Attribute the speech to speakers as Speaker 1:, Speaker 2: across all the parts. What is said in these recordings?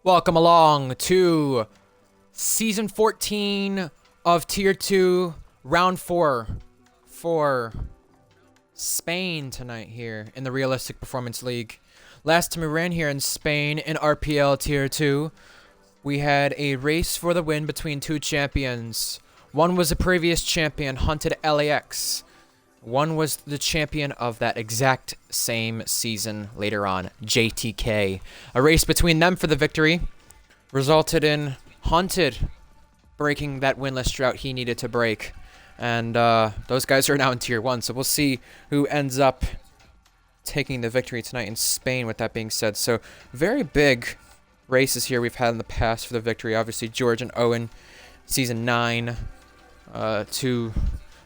Speaker 1: Welcome along to Season 14 of Tier 2, Round 4 for Spain tonight here in the Realistic Performance League. Last time we ran here in Spain in RPL Tier 2, we had a race for the win between two champions. One was a previous champion, Hunted LAX. One was the champion of that exact same season later on, JTK. A race between them for the victory resulted in Hunted breaking that winless drought he needed to break. And those guys are now in Tier 1, so we'll see who ends up taking the victory tonight in Spain with that being said. So very big races here we've had in the past for the victory. Obviously, George and Owen, Season 9, two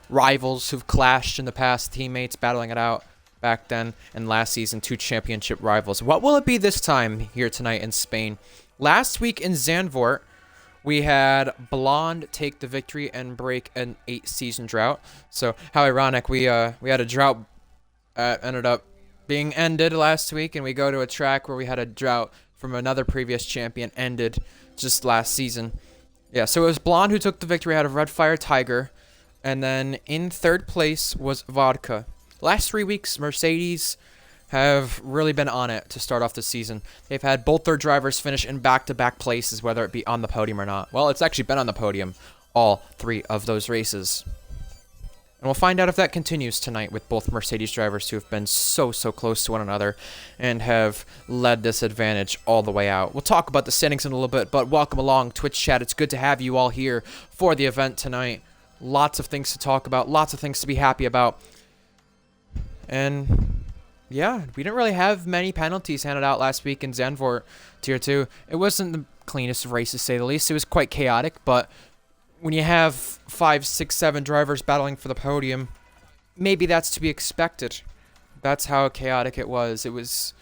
Speaker 1: rivals who've clashed in the past, teammates battling it out back then, and last season, two championship rivals. What will it be this time here tonight in Spain? Last week in Zandvoort, we had Blonde take the victory and break an 8-season drought. So how ironic, we had a drought ended up being ended last week, and we go to a track where we had a drought from another previous champion ended just last season. Yeah, so it was Blonde who took the victory out of Red Fire Tiger. And then in third place was Vodka. Last 3 weeks, Mercedes have really been on it to start off the season. They've had both their drivers finish in back-to-back places, whether it be on the podium or not. Well, it's actually been on the podium all 3 of those races. And we'll find out if that continues tonight with both Mercedes drivers who have been so close to one another and have led this advantage all the way out. We'll talk about the standings in a little bit, but welcome along, Twitch chat. It's good to have you all here for the event tonight. Lots of things to talk about, lots of things to be happy about. And yeah, we didn't really have many penalties handed out last week in Zandvoort Tier 2. It wasn't the cleanest of races, to say the least. It was quite chaotic, but when you have 5, 6, 7 drivers battling for the podium, maybe that's to be expected. That's how chaotic it was. It was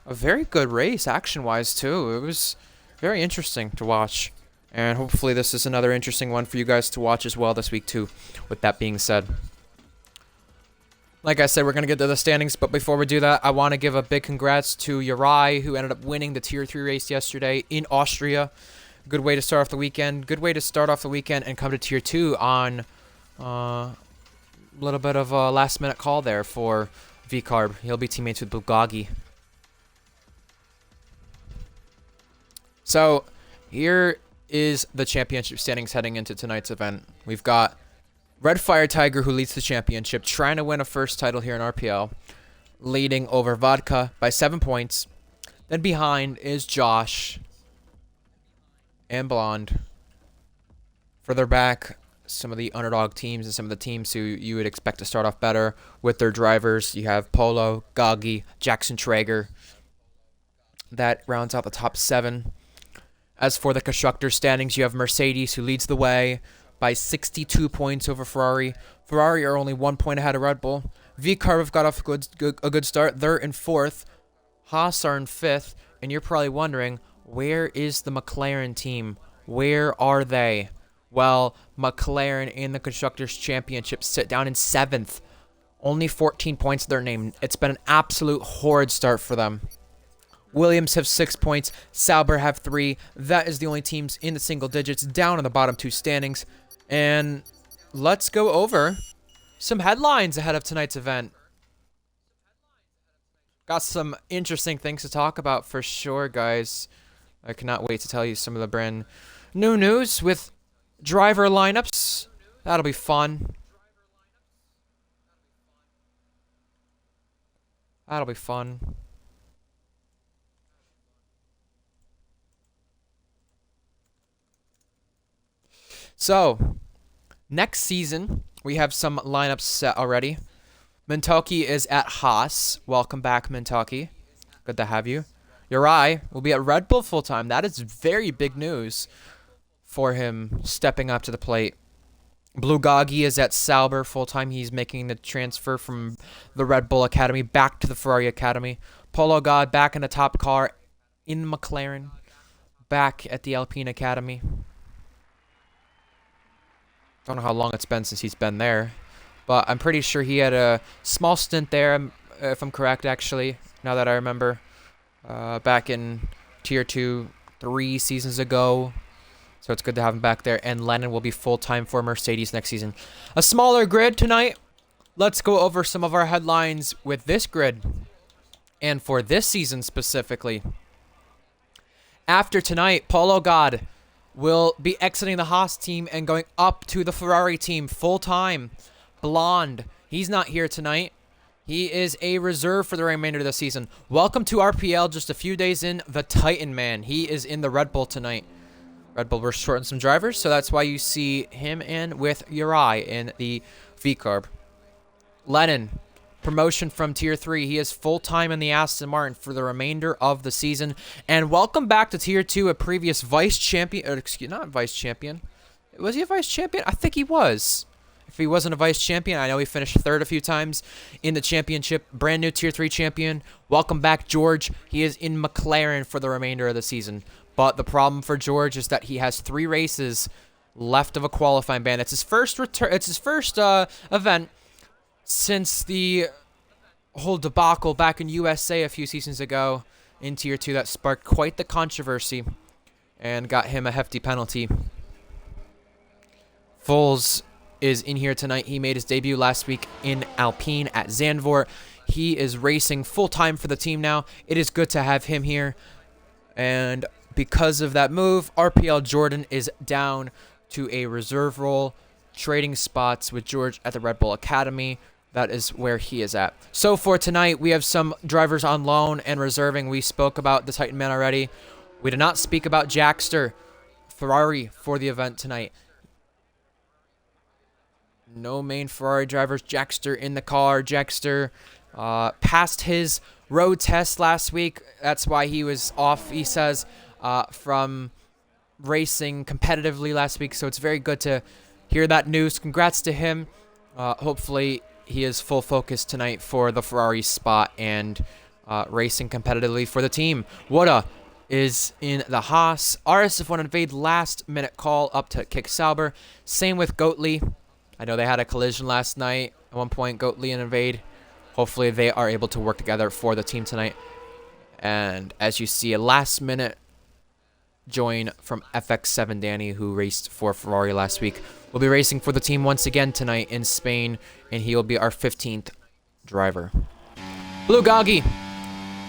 Speaker 1: a very good race, action-wise, too. It was very interesting to watch. And hopefully this is another interesting one for you guys to watch as well this week too, with that being said. Like I said, we're going to get to the standings, but before we do that, I want to give a big congrats to Uri, who ended up winning the Tier 3 race yesterday in Austria. Good way to start off the weekend. Good way to start off the weekend and come to Tier 2 on a little bit of a last-minute call there for V-Carb. He'll be teammates with Bugagi. So, here is the championship standings heading into tonight's event. We've got Red Fire Tiger, who leads the championship, trying to win a first title here in RPL, leading over Vodka by 7 points. Then behind is Josh and Blonde. Further back, some of the underdog teams and some of the teams who you would expect to start off better with their drivers. You have Polo, Gagi, Jackson Traeger. That rounds out the top 7. As for the constructor standings, you have Mercedes, who leads the way by 62 points over Ferrari. Ferrari are only 1 point ahead of Red Bull. V-Carb have got off a good start. They're in 4th. Haas are in 5th. And you're probably wondering, where is the McLaren team? Where are they? Well, McLaren in the Constructors' Championship sit down in 7th. Only 14 points to their name. It's been an absolute horrid start for them. Williams have 6 points. Sauber have 3. That is the only teams in the single digits down in the bottom 2 standings. And let's go over some headlines ahead of tonight's event. Got some interesting things to talk about for sure, guys. I cannot wait to tell you some of the brand new news with driver lineups. That'll be fun. That'll be fun. So, next season, we have some lineups set already. Mintoki is at Haas. Welcome back, Mintoki. Good to have you. Uri will be at Red Bull full-time. That is very big news for him stepping up to the plate. Blue Gagi is at Sauber full-time. He's making the transfer from the Red Bull Academy back to the Ferrari Academy. Polo God back in the top car in McLaren. Back at the Alpine Academy. Don't know how long it's been since he's been there, but I'm pretty sure he had a small stint there, if I'm correct, actually, now that I remember, back in Tier 2 3 seasons ago. So it's good to have him back there. And Lennon will be full-time for Mercedes next season. A smaller grid tonight. Let's go over some of our headlines with this grid. And for this season specifically. After tonight, Paulo God will be exiting the Haas team and going up to the Ferrari team full-time. Blonde. He's not here tonight. He is a reserve for the remainder of the season. Welcome to RPL. Just a few days in, the Titan Man. He is in the Red Bull tonight. Red Bull, we're shorting some drivers, so that's why you see him in with Uri in the V-Carb. Lennon, promotion from Tier 3. He is full-time in the Aston Martin for the remainder of the season. And welcome back to Tier 2, a previous vice champion. Not vice champion. Was he a vice champion? I think he was. If he wasn't a vice champion, I know he finished third a few times in the championship. Brand new Tier 3 champion. Welcome back, George. He is in McLaren for the remainder of the season. But the problem for George is that he has 3 races left of a qualifying ban. It's his first return. It's his first event since the whole debacle back in USA a few seasons ago in Tier 2 that sparked quite the controversy and got him a hefty penalty. Foles is in here tonight. He made his debut last week in Alpine at Zandvoort. He is racing full-time for the team now. It is good to have him here. And because of that move, RPL Jordan is down to a reserve role, trading spots with George at the Red Bull Academy. That is where he is at. So for tonight, we have some drivers on loan and reserving. We spoke about the Titan Man already. We did not speak about Jackster, Ferrari, for the event tonight. No main Ferrari drivers. Jackster in the car. Jackster passed his road test last week. That's why he was off, he says, from racing competitively last week. So it's very good to hear that news. Congrats to him. Hopefully he is full focus tonight for the Ferrari spot and racing competitively for the team. Wada is in the Haas. RSF1 invade last minute call up to kick Sauber. Same with Goatley. I know they had a collision last night. At one point, Goatley and Invade. Hopefully, they are able to work together for the team tonight. And as you see, a last-minute join from FX7 Danny, who raced for Ferrari last week. Will be racing for the team once again tonight in Spain, and he will be our 15th driver. Blue Gaggi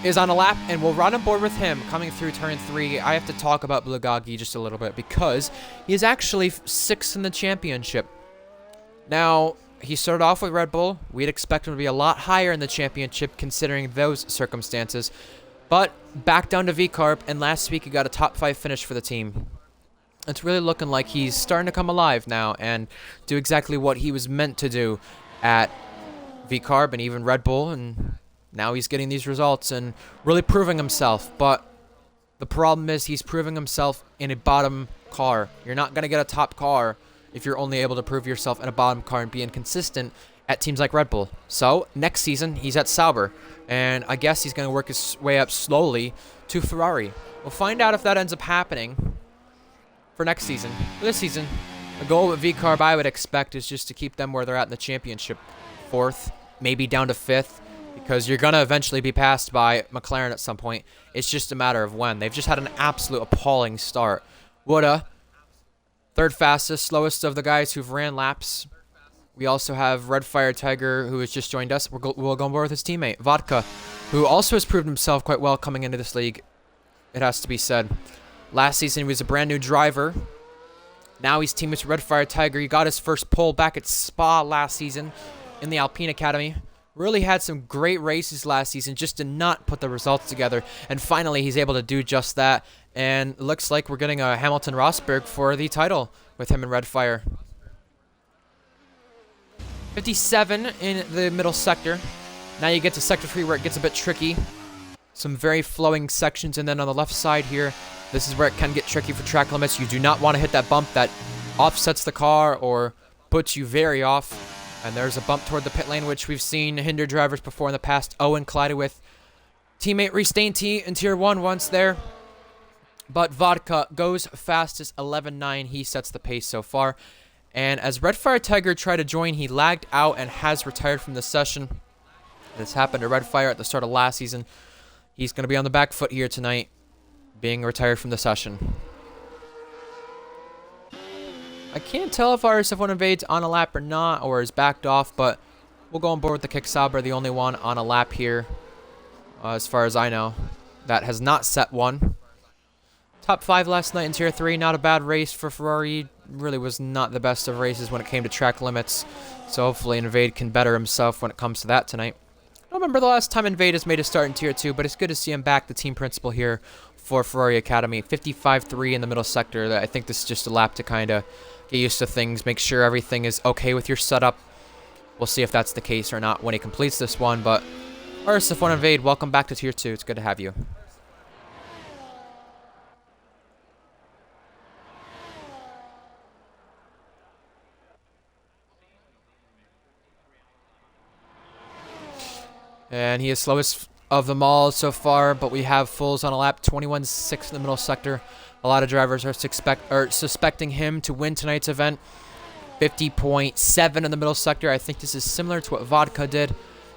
Speaker 1: is on a lap, and we'll run aboard with him coming through turn 3. I have to talk about Blue Gaggi just a little bit because he is actually 6th in the championship. Now, he started off with Red Bull. We'd expect him to be a lot higher in the championship considering those circumstances. But back down to V-Carb, and last week he got a top 5 finish for the team. It's really looking like he's starting to come alive now and do exactly what he was meant to do at V-Carb and even Red Bull. And now he's getting these results and really proving himself. But the problem is he's proving himself in a bottom car. You're not going to get a top car if you're only able to prove yourself in a bottom car and be inconsistent at teams like Red Bull. So, next season, he's at Sauber. And I guess he's going to work his way up slowly to Ferrari. We'll find out if that ends up happening for next season. For this season, the goal with V-Carb, I would expect, is just to keep them where they're at in the championship. 4th, maybe down to 5th, because you're going to eventually be passed by McLaren at some point. It's just a matter of when. They've just had an absolute appalling start. Woulda. 3rd fastest, slowest of the guys who've ran laps. We also have Red Fire Tiger, who has just joined us. We'll go on board with his teammate, Vodka, who also has proved himself quite well coming into this league, it has to be said. Last season, he was a brand new driver. Now he's teammates with Red Fire Tiger. He got his first pole back at Spa last season in the Alpine Academy. Really had some great races last season, just did not put the results together. And finally, he's able to do just that. And it looks like we're getting a Hamilton Rosberg for the title with him and Red Fire. 57 in the middle sector. Now you get to sector 3 where it gets a bit tricky. Some very flowing sections. And then on the left side here, this is where it can get tricky for track limits. You do not want to hit that bump that offsets the car or puts you very off. And there's a bump toward the pit lane, which we've seen hinder drivers before in the past. Owen collided with teammate Restain T in Tier 1 once there. But Vodka goes fastest, 11.9. He sets the pace so far. And as Red Fire Tiger tried to join, he lagged out and has retired from the session. This happened to Red Fire at the start of last season. He's going to be on the back foot here tonight. being retired from the session. I can't tell if RSF1 invades on a lap or not, or is backed off, but we'll go on board with the Kick-Sauber, the only one on a lap here, as far as I know, that has not set one. Top 5 last night in Tier 3, not a bad race for Ferrari. Really was not the best of races when it came to track limits, so hopefully Invade can better himself when it comes to that tonight. I don't remember the last time Invade has made a start in Tier 2, but it's good to see him back, the team principal here for Ferrari Academy. 55.3 in the middle sector. I think this is just a lap to kind of get used to things, make sure everything is okay with your setup. We'll see if that's the case or not when he completes this one, but RSF1 Invade, welcome back to Tier 2. It's good to have you. And he is slowest of them all so far, but we have fulls on a lap, 21.6 in the middle sector. A lot of drivers are suspecting him to win tonight's event. 50.7 in the middle sector. I think this is similar to what Vodka did.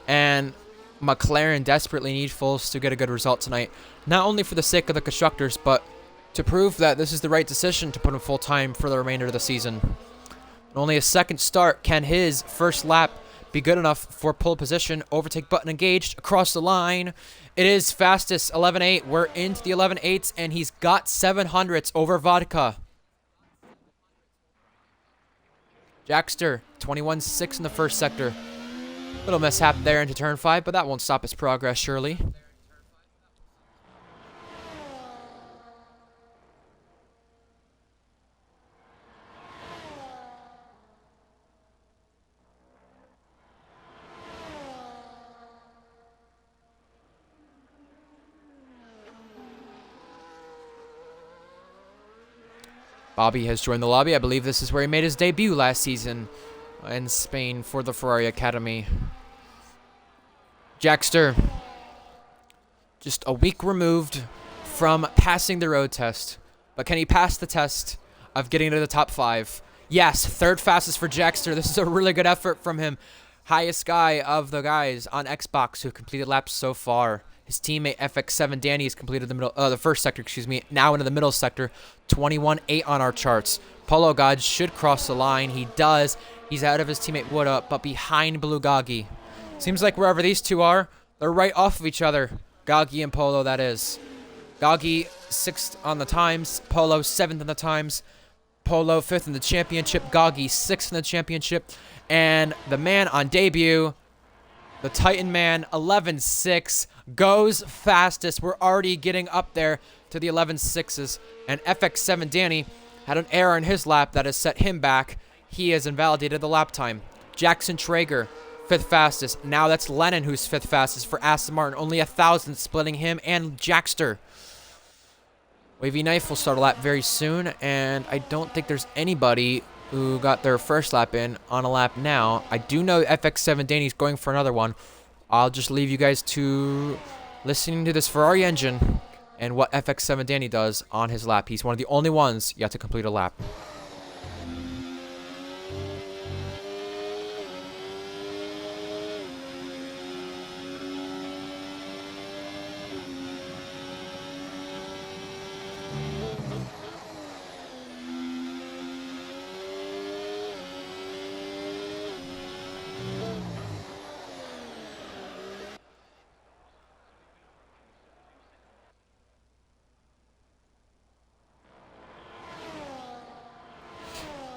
Speaker 1: And McLaren desperately need fulls to get a good result tonight. Not only for the sake of the constructors, but to prove that this is the right decision to put him full time for the remainder of the season. Only a second start. Can his first lap be good enough for pole position? Overtake button engaged across the line. It is fastest, 11.8. We're into the 11.8s, and he's got 700s over Vodka. Jackster, 21.6 in the first sector. Little mishap there into turn 5, but that won't stop his progress, surely. Bobby has joined the lobby. I believe this is where he made his debut last season in Spain for the Ferrari Academy. Jackster, just a week removed from passing the road test. But can he pass the test of getting into the top 5? Yes, third fastest for Jackster. This is a really good effort from him. Highest guy of the guys on Xbox who completed laps so far. His teammate FX7 Danny has completed the first sector, now into the middle sector. 21.8 on our charts. Polo God should cross the line. He does. He's out of his teammate Wood but behind Blue Gagi. Seems like wherever these two are, they're right off of each other. Gagi and Polo, that is. Gagi 6th on the times. Polo 7th on the times. Polo 5th in the championship. Gagi 6th in the championship. And the man on debut, the Titan man, 11.6, goes fastest. We're already getting up there to the 11.6s. And FX7 Danny had an error in his lap that has set him back. He has invalidated the lap time. Jackson Traeger, 5th fastest. Now that's Lennon who's 5th fastest for Aston Martin. Only 1,000 splitting him and Jackster. Wavy Knife will start a lap very soon. And I don't think there's anybody who got their first lap in on a lap now. I do know FX7 Danny's going for another one. I'll just leave you guys to listening to this Ferrari engine and what FX7 Danny does on his lap. He's one of the only ones yet to complete a lap.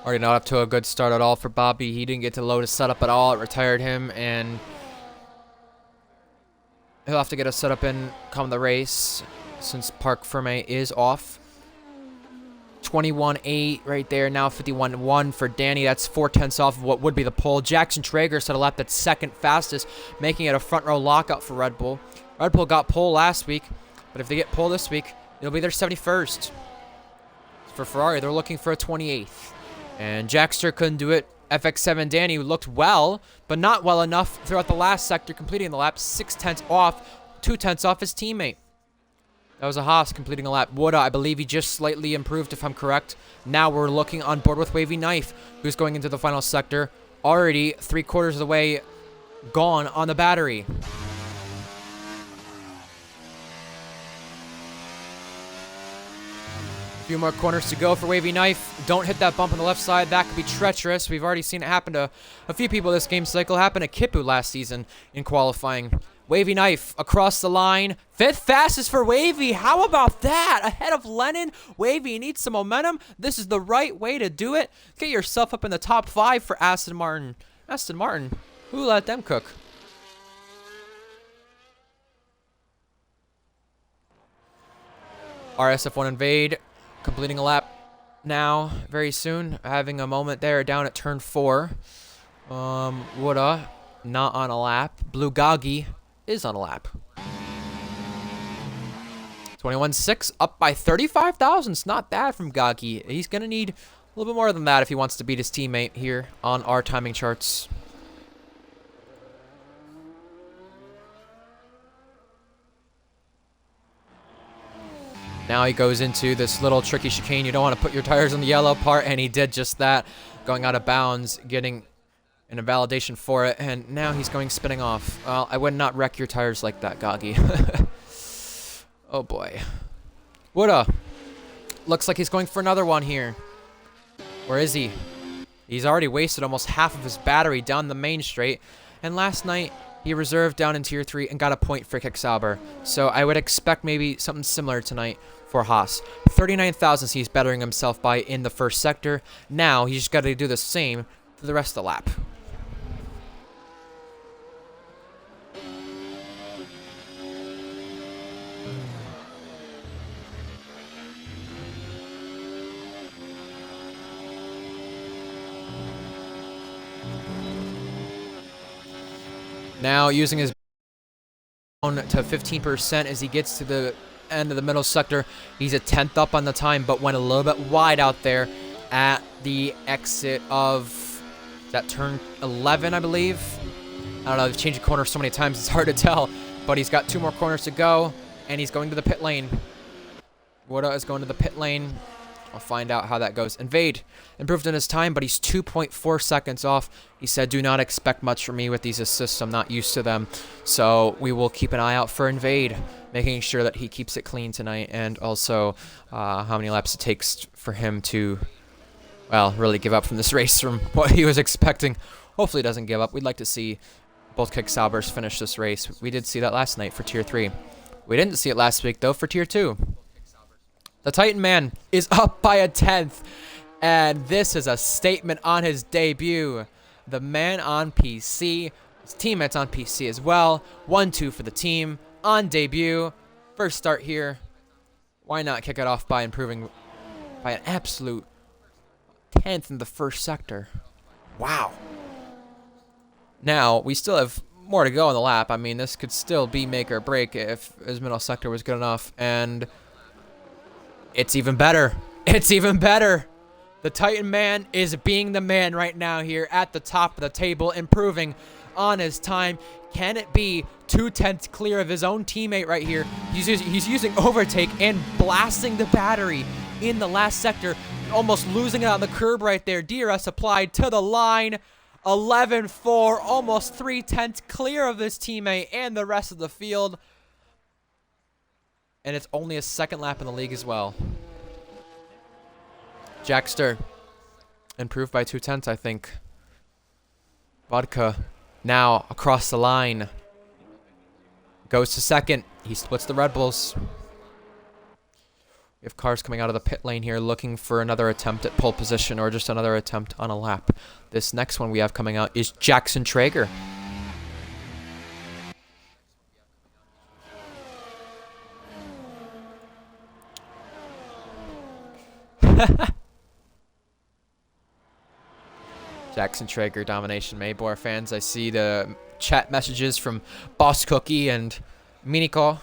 Speaker 1: Already not up to a good start at all for Bobby. He didn't get to load his setup at all. It retired him, and he'll have to get a setup in come the race since Parc Ferme is off. 21.8 right there. Now 51.1 for Danny. That's 4/10 off of what would be the pole. Jackson Traeger set a lap that's second fastest, making it a front row lockout for Red Bull. Red Bull got pole last week, but if they get pole this week, it'll be their 71st. For Ferrari, they're looking for a 28th. And Jackster couldn't do it. FX7 Danny looked well, but not well enough throughout the last sector, completing the lap 6/10 off, 2/10 off his teammate. That was a Haas completing a lap. Woda, I believe he just slightly improved, if I'm correct. Now we're looking on board with Wavy Knife, who's going into the final sector. Already 3/4 of the way gone on the battery. A few more corners to go for Wavy Knife. Don't hit that bump on the left side. That could be treacherous. We've already seen it happen to a few people this game cycle. Happened to Kipu last season in qualifying. Wavy Knife across the line. 5th fastest for Wavy. How about that? Ahead of Lennon. Wavy needs some momentum. This is the right way to do it. Get yourself up in the top 5 for Aston Martin. Aston Martin. Who let them cook? RSF1 Invade. Completing a lap now, very soon. Having a moment there down at turn 4. Woulda, not on a lap. Blue Gagi is on a lap. 21.6, up by 35 thousandths. Not bad from Gagi. He's going to need a little bit more than that if he wants to beat his teammate here on our timing charts. Now he goes into this little tricky chicane. You don't want to put your tires on the yellow part, and he did just that. Going out of bounds, getting an invalidation for it, and now he's going spinning off. Well, I would not wreck your tires like that, Gagi. Oh boy. Woulda. Looks like he's going for another one here. Where is he? He's already wasted almost half of his battery down the main straight, and last night he reserved down in Tier 3 and got a point for Kicksauber. So I would expect maybe something similar tonight for Haas. 39 thousandths he's bettering himself by in the first sector. Now he's just got to do the same for the rest of the lap. Now using his down to 15% as he gets to the end of the middle sector. He's a 10th up on the time, but went a little bit wide out there at the exit of that turn 11, I believe. I don't know, they've changed the corner so many times, it's hard to tell, but he's got 2 more corners to go, and he's going to the pit lane. Woulda is going to the pit lane. I'll find out how that goes. Invade improved in his time, but he's 2.4 seconds off. He said, do not expect much from me with these assists. I'm not used to them. So we will keep an eye out for Invade, making sure that he keeps it clean tonight, and also how many laps it takes for him to, well, really give up from this race from what he was expecting. Hopefully he doesn't give up. We'd like to see both Kicksaubers finish this race. We did see that last night for Tier 3. We didn't see it last week, though, for Tier 2. The Titan Man is up by a 10th, and this is a statement on his debut. The man on PC, his teammates on PC as well. 1-2 for the team on debut. First start here. Why not kick it off by improving by an absolute 10th in the first sector? Wow. Now, we still have more to go on the lap. I mean, this could still be make or break if his middle sector was good enough, and it's even better. It's even better. The Titan Man is being the man right now here at the top of the table, improving on his time. Can it be 2/10 clear of his own teammate right here? He's using overtake and blasting the battery in the last sector, almost losing it on the curb right there. DRS applied to the line. 11-4, almost 3/10 clear of his teammate and the rest of the field. And it's only a second lap in the league as well. Jackster improved by 2/10, I think. Vodka now across the line. Goes to second. He splits the Red Bulls. We have cars coming out of the pit lane here looking for another attempt at pole position or just another attempt on a lap. This next one we have coming out is Jackson Traeger. Jackson Traeger domination, Maybor fans. I see the chat messages from Boss Cookie and Miniko.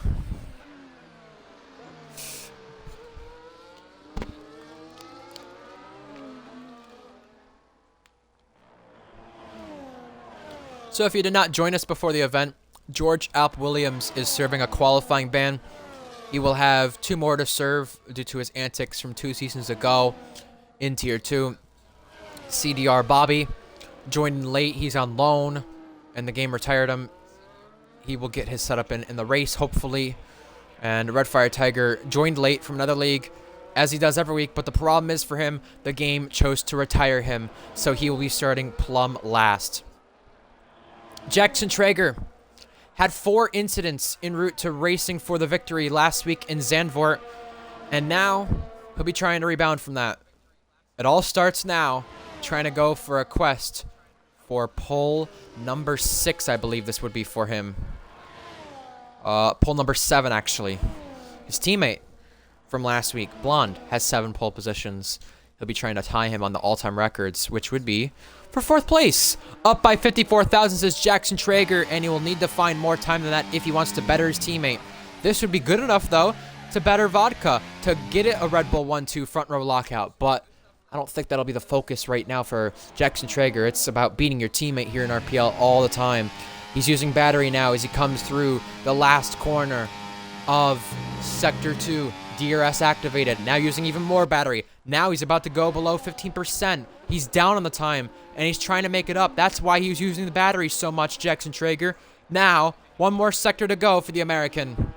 Speaker 1: So if you did not join us before the event, George Alp Williams is serving a qualifying ban. He will have 2 more to serve due to his antics from 2 seasons ago in Tier 2. CDR Bobby joined in late. He's on loan, and the game retired him. He will get his setup in the race, hopefully. And Red Fire Tiger joined late from another league. as he does every week, but the problem is for him, the game chose to retire him, so he will be starting plumb last. Jackson Traeger had 4 incidents en route to racing for the victory last week in Zandvoort, and now he'll be trying to rebound from that. It all starts now, trying to go for a quest for pole number 6, I believe this would be for him. Pole number 7, actually. His teammate from last week, Blonde, has 7 pole positions. He'll be trying to tie him on the all-time records, which would be for 4th place. Up by 54 thousandths is Jackson Traeger, and he will need to find more time than that if he wants to better his teammate. This would be good enough, though, to better Vodka, to get it a Red Bull 1-2 front row lockout, but I don't think that'll be the focus right now for Jackson Traeger. It's about beating your teammate here in RPL all the time. He's using battery now as he comes through the last corner of Sector 2. DRS activated. Now using even more battery. Now he's about to go below 15%. He's down on the time, and he's trying to make it up. That's why he was using the battery so much, Jackson Traeger. Now, one more sector to go for the American.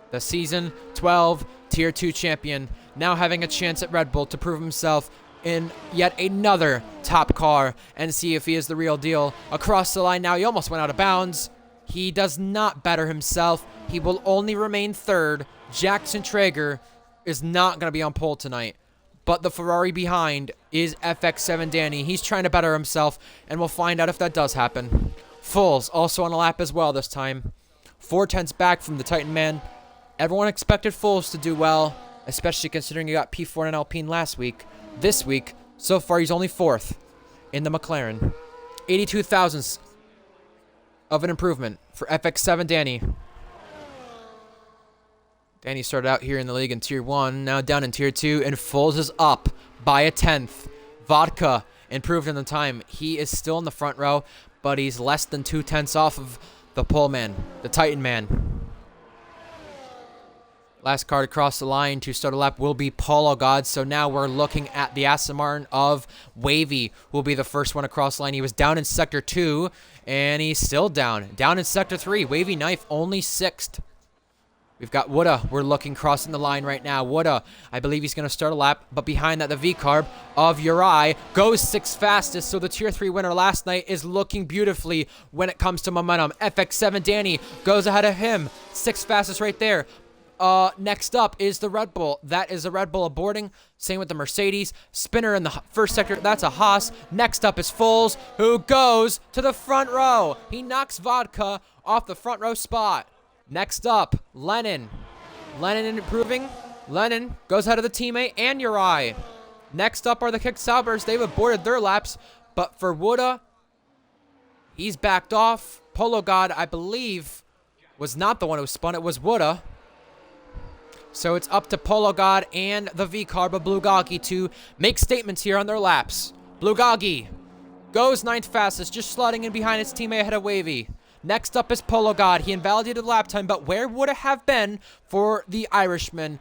Speaker 1: The Season 12 Tier 2 champion, now having a chance at Red Bull to prove himself in yet another top car and see if he is the real deal. Across the line now, he almost went out of bounds. He does not better himself. He will only remain 3rd. Jackson Traeger is not going to be on pole tonight. But the Ferrari behind is FX7 Danny. He's trying to better himself, and we'll find out if that does happen. Fulls also on a lap as well this time. 4/10 back from the Titan Man. Everyone expected Fulls to do well, especially considering he got P4 in Alpine last week. This week, so far, he's only 4th in the McLaren. 82 thousandths of an improvement for FX7 Danny. Danny started out here in the league in Tier 1, now down in Tier 2, and Fulls is up by a 10th. Vodka improved in the time. He is still in the front row, but he's less than 2/10 off of the pole man, the Titan Man. Last car to cross the line to start a lap will be Polo God. So now we're looking at the Aston Martin of Wavy, who will be the first one across the line. He was down in Sector 2, and he's still down. Down in Sector 3. Wavy Knife only 6th. We've got Woodda. We're looking crossing the line right now. Woodda, I believe he's going to start a lap, but behind that, the V-Carb of Uri goes 6th fastest. So the Tier 3 winner last night is looking beautifully when it comes to momentum. FX7 Danny goes ahead of him. 6th fastest right there. Next up is the Red Bull. That is a Red Bull aborting. Same with the Mercedes. Spinner in the first sector. That's a Haas. Next up is Fulls, who goes to the front row. He knocks Vodka off the front row spot. Next up, Lennon. Lennon improving. Lennon goes ahead of the teammate and Uri. Next up are the Kick Saubers. They've aborted their laps. But for Woodda, he's backed off. Polo God, I believe, was not the one who spun. It was Woodda. So it's up to Polo God and the V-Carb of Blugagi to make statements here on their laps. Blugagi goes 9th fastest, just slotting in behind his teammate ahead of Wavy. Next up is Polo God. He invalidated lap time, but where would it have been for the Irishman?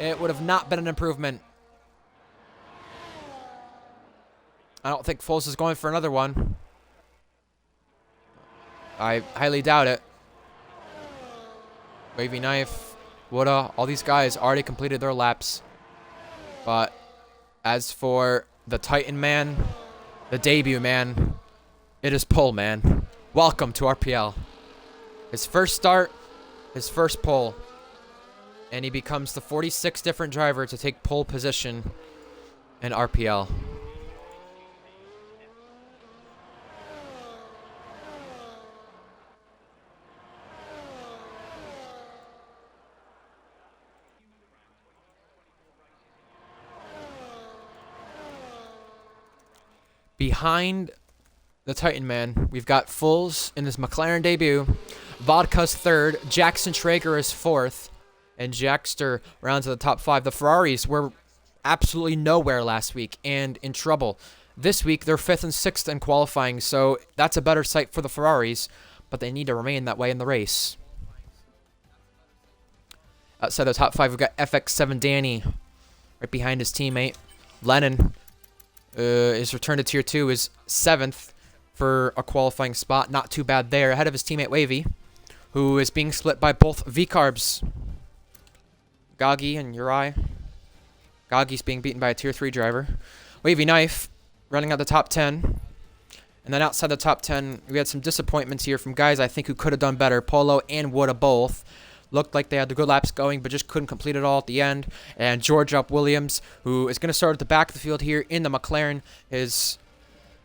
Speaker 1: It would have not been an improvement. I don't think Fulls is going for another one. I highly doubt it. Wavy Knife, Woodda, all these guys already completed their laps. But as for the Titan Man, the debut man, it is Pole Man. Welcome to RPL. His first start, his first pole. And he becomes the 46th different driver to take pole position in RPL. Behind the Titan Man, we've got Fulls in his McLaren debut. Vodka's 3rd. Jackson Traeger is 4th. And Jackster rounds to the top 5. The Ferraris were absolutely nowhere last week and in trouble. This week, they're 5th and 6th in qualifying, so that's a better sight for the Ferraris, but they need to remain that way in the race. Outside the top 5, we've got FX7 Danny right behind his teammate. Lennon, his return to Tier 2 is 7th for a qualifying spot. Not too bad there. Ahead of his teammate Wavy, who is being split by both V-Carbs. Gagi and Uri Goggy's being beaten by a Tier 3 driver. Wavy Knife running out the top 10. And then outside the top 10, we had some disappointments here from guys I think who could have done better. Polo and Woodha both looked like they had the good laps going, but just couldn't complete it all at the end. And George Up Williams, who is going to start at the back of the field here in the McLaren. His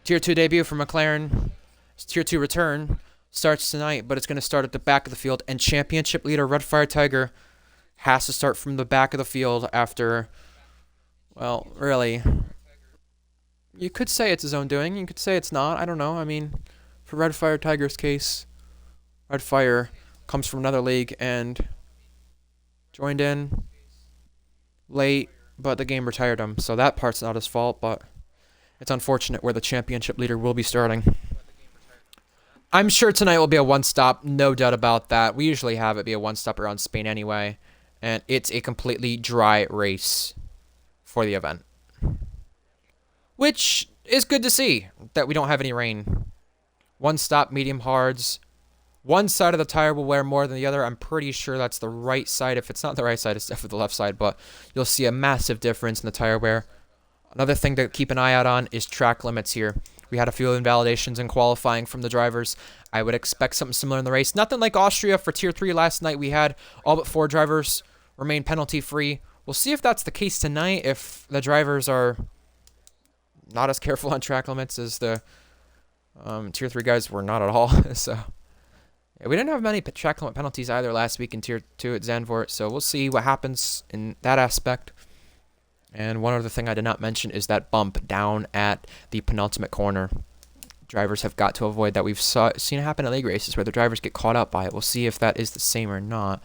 Speaker 1: Tier 2 debut for McLaren, his Tier 2 return, starts tonight, but it's going to start at the back of the field. And championship leader Red Fire Tiger has to start from the back of the field after, well, really, you could say it's his own doing. You could say it's not. I don't know. I mean, for Red Fire Tiger's case, Red Fire comes from another league and joined in late, but the game retired him. So that part's not his fault, but it's unfortunate where the championship leader will be starting. I'm sure tonight will be a one-stop, no doubt about that. We usually have it be a one-stop around Spain anyway, and it's a completely dry race for the event, which is good to see that we don't have any rain. One-stop, medium hards. One side of the tire will wear more than the other. I'm pretty sure that's the right side. If it's not the right side, it's definitely the left side, but you'll see a massive difference in the tire wear. Another thing to keep an eye out on is track limits here. We had a few invalidations in qualifying from the drivers. I would expect something similar in the race. Nothing like Austria for Tier 3 last night. We had all but 4 drivers remain penalty-free. We'll see if that's the case tonight, if the drivers are not as careful on track limits as the Tier 3 guys were not at all. So yeah, we didn't have many track limit penalties either last week in Tier 2 at Zandvoort, so we'll see what happens in that aspect. And one other thing I did not mention is that bump down at the penultimate corner. Drivers have got to avoid that. We've seen it happen at league races where the drivers get caught up by it. We'll see if that is the same or not.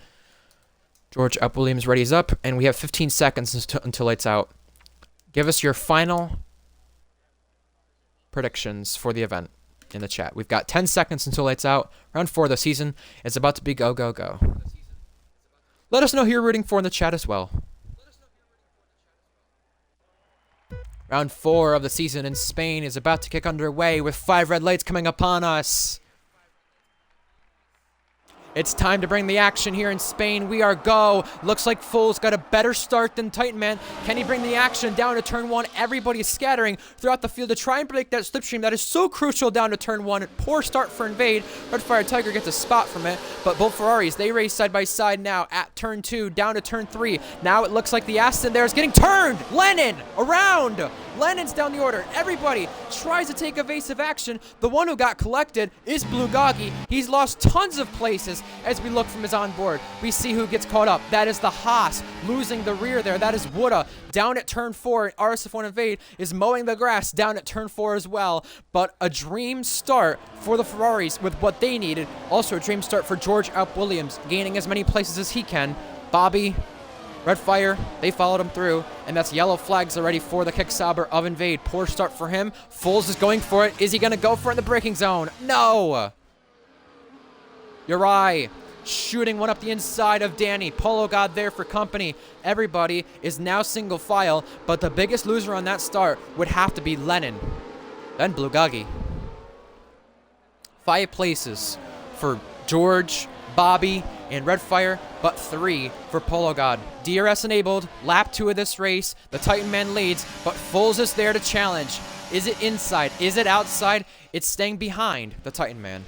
Speaker 1: George Up Williams readies up, and we have 15 seconds until lights out. Give us your final predictions for the event in the chat. We've got 10 seconds until lights out. Round 4 of the season is about to be go, go, go. Let us know who you're rooting for in the chat as well. Round 4 of the season in Spain is about to kick underway with 5 red lights coming upon us. It's time to bring the action here in Spain. We are go. Looks like Fool's got a better start than Titan Man. Can he bring the action down to turn 1? Everybody is scattering throughout the field to try and break that slipstream that is so crucial down to turn 1. Poor start for Invade. Red Fire Tiger gets a spot from it, but both Ferraris, they race side by side now at turn 2, down to turn 3. Now it looks like the Aston there is getting turned. Lennon around. Lennon's down the order. Everybody tries to take evasive action. The one who got collected is Blue Goggy. He's lost tons of places as we look from his onboard. We see who gets caught up. That is the Haas losing the rear there. That is Woodha down at turn 4. RSF1 Invade is mowing the grass down at turn 4 as well. But a dream start for the Ferraris with what they needed. Also a dream start for George Up Williams, gaining as many places as he can. Bobby, Red Fire, they followed him through, and that's yellow flags already for the Kicksauber of Invade. Poor start for him. Foles is going for it. Is he going to go for it in the braking zone? No! Uri shooting one up the inside of Danny. Polo God there for company. Everybody is now single file, but the biggest loser on that start would have to be Lennon. Then Blue Goggy. 5 places for George, Bobby, and Red Fire, but 3 for Polo God. DRS enabled, lap 2 of this race. The Titan Man leads, but Foles is there to challenge. Is it inside? Is it outside? It's staying behind the Titan Man.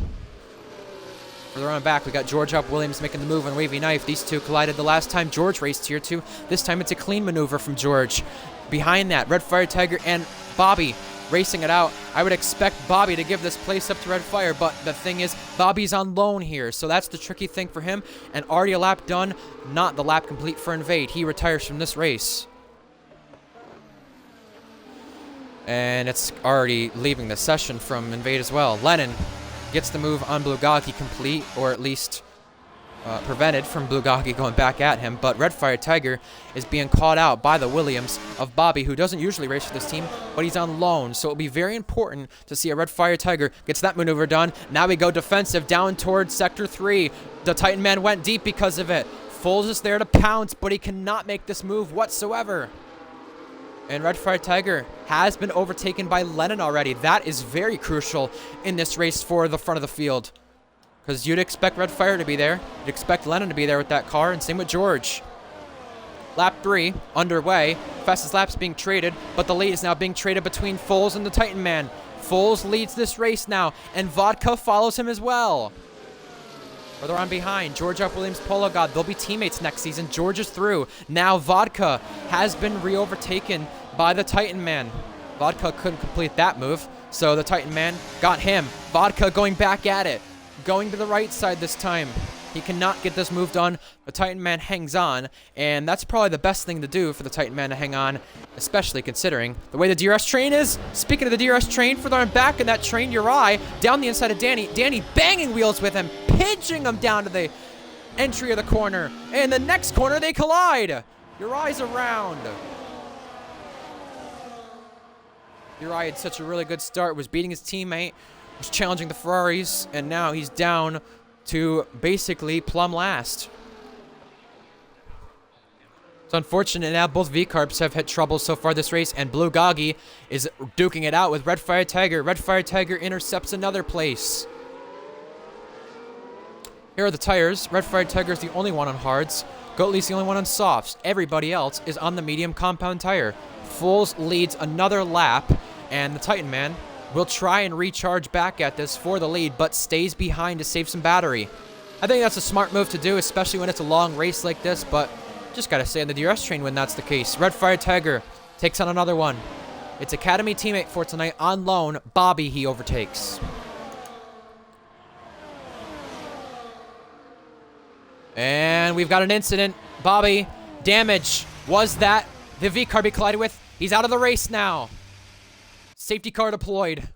Speaker 1: Further on back, we got George Up Williams making the move on Wavy Knife. These two collided the last time George raced Tier 2. This time it's a clean maneuver from George. Behind that, Red Fire Tiger and Bobby racing it out. I would expect Bobby to give this place up to Red Fire, but the thing is, Bobby's on loan here, so that's the tricky thing for him. And already a lap done, not the lap complete for Invade. He retires from this race. And it's already leaving the session from Invade as well. Lennon gets the move on Blue Goggy complete, or at least prevented from Blue Goggy going back at him, but Red Fire Tiger is being caught out by the Williams of Bobby, who doesn't usually race for this team, but he's on loan, so it'll be very important to see a Red Fire Tiger gets that maneuver done. Now we go defensive down towards Sector 3. The Titan Man went deep because of it. Foles is there to pounce, but he cannot make this move whatsoever. And Red Fire Tiger has been overtaken by Lennon already. That is very crucial in this race for the front of the field, because you'd expect Red Fire to be there. You'd expect Lennon to be there with that car, and same with George. Lap 3 underway. Fastest laps being traded, but the lead is now being traded between Foles and the Titan Man. Foles leads this race now, and Vodka follows him as well. Further on behind, George Up Williams, Polo God. They'll be teammates next season. George is through. Now Vodka has been re-overtaken by the Titan Man. Vodka couldn't complete that move, so the Titan Man got him. Vodka going back at it. Going to the right side this time. He cannot get this move done. The Titan Man hangs on, and that's probably the best thing to do for the Titan Man to hang on, especially considering the way the DRS train is. Speaking of the DRS train, further on back in that train, Uri down the inside of Danny. Danny banging wheels with him, pinching him down to the entry of the corner. And the next corner, they collide. Uri's around. Uri had such a really good start, was beating his teammate, was challenging the Ferraris, and now he's down to basically plumb last. It's unfortunate now both V-Carps have had trouble so far this race, and Blue Goggy is duking it out with Red Fire Tiger. Red Fire Tiger intercepts another place. Here are the tires. Red Fire Tiger is the only one on hards. Goatley's the only one on softs. Everybody else is on the medium compound tire. Foles leads another lap, and the Titan Man will try and recharge back at this for the lead, but stays behind to save some battery. I think that's a smart move to do, especially when it's a long race like this, but just gotta stay on the DRS train when that's the case. Red Fire Tiger takes on another one. It's Academy teammate for tonight on loan. Bobby he overtakes. And we've got an incident. Bobby, damage. Was that the V-car he collided with? He's out of the race now. Safety car deployed.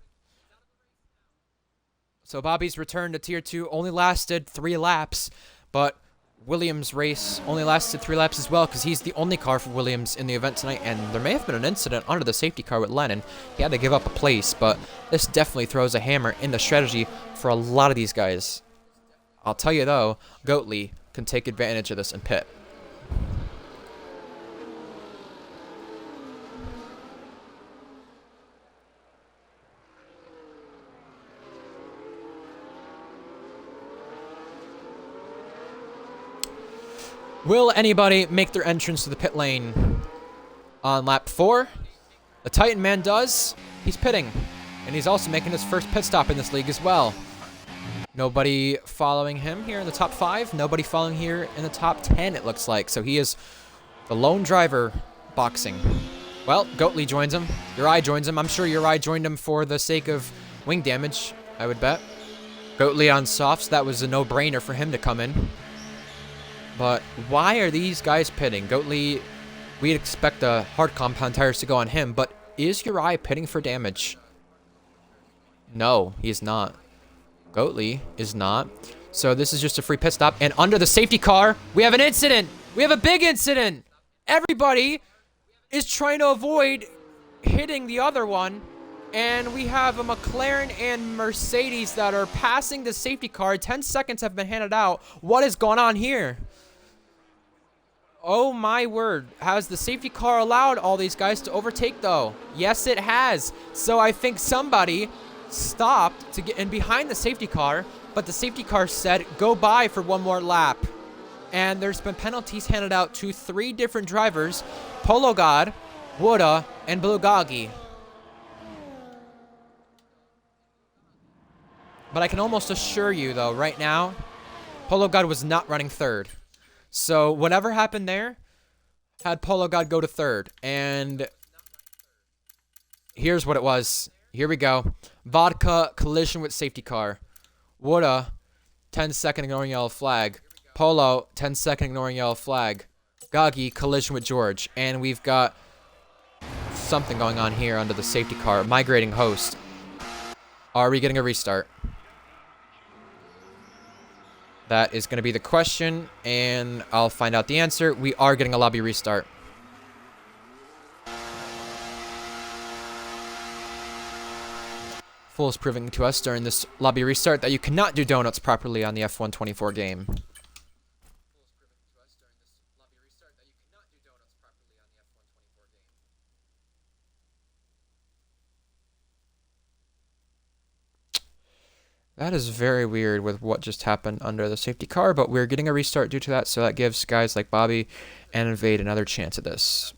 Speaker 1: So Bobby's return to Tier 2 only lasted 3 laps, but Williams' race only lasted 3 laps as well because he's the only car for Williams in the event tonight, and there may have been an incident under the safety car with Lennon. He had to give up a place, but this definitely throws a hammer in the strategy for a lot of these guys. I'll tell you though, Goatley can take advantage of this and pit. Will anybody make their entrance to the pit lane on lap 4? The Titan Man does. He's pitting. And he's also making his first pit stop in this league as well. Nobody following him here in the top 5. Nobody following here in the top 10, it looks like. So he is the lone driver boxing. Well, Goatley joins him. Uri joins him. I'm sure Uri joined him for the sake of wing damage, I would bet. Goatley on softs. That was a no-brainer for him to come in. But why are these guys pitting? Goatley, we'd expect the hard compound tires to go on him, but is Uri pitting for damage? No, he's not. Goatley is not. So this is just a free pit stop. And under the safety car, we have an incident. We have a big incident. Everybody is trying to avoid hitting the other one. And we have a McLaren and Mercedes that are passing the safety car. 10 seconds have been handed out. What is going on here? Oh my word. Has the safety car allowed all these guys to overtake though? Yes, it has. So I think somebody stopped to get in behind the safety car, but the safety car said go by for one more lap. And there's been penalties handed out to 3 different drivers, Polo God, Woda, and Blue Goggy. But I can almost assure you though, right now, Polo God was not running 3rd. So whatever happened there had Polo God go to 3rd. And here's what it was. Here we go. Vodka collision with safety car. Woda, 10-second ignoring yellow flag. Polo, 10-second ignoring yellow flag. Goggy, collision with George. And we've got something going on here under the safety car. Migrating host. Are we getting a restart? That is going to be the question, and I'll find out the answer. We are getting a lobby restart. Full is proving to us during this lobby restart that you cannot do donuts properly on the F124 game. That is very weird with what just happened under the safety car, but we're getting a restart due to that, so that gives guys like Bobby and Invade another chance at this.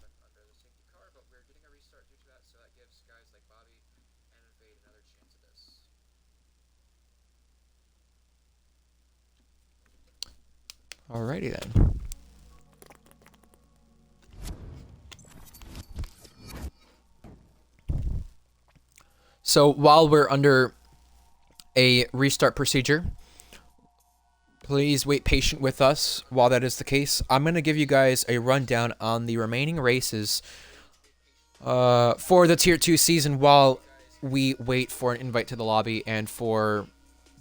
Speaker 1: Alrighty then. So while we're under a restart procedure, please wait patient with us while that is the case. I'm going to give you guys a rundown on the remaining races for the Tier 2 season while we wait for an invite to the lobby and for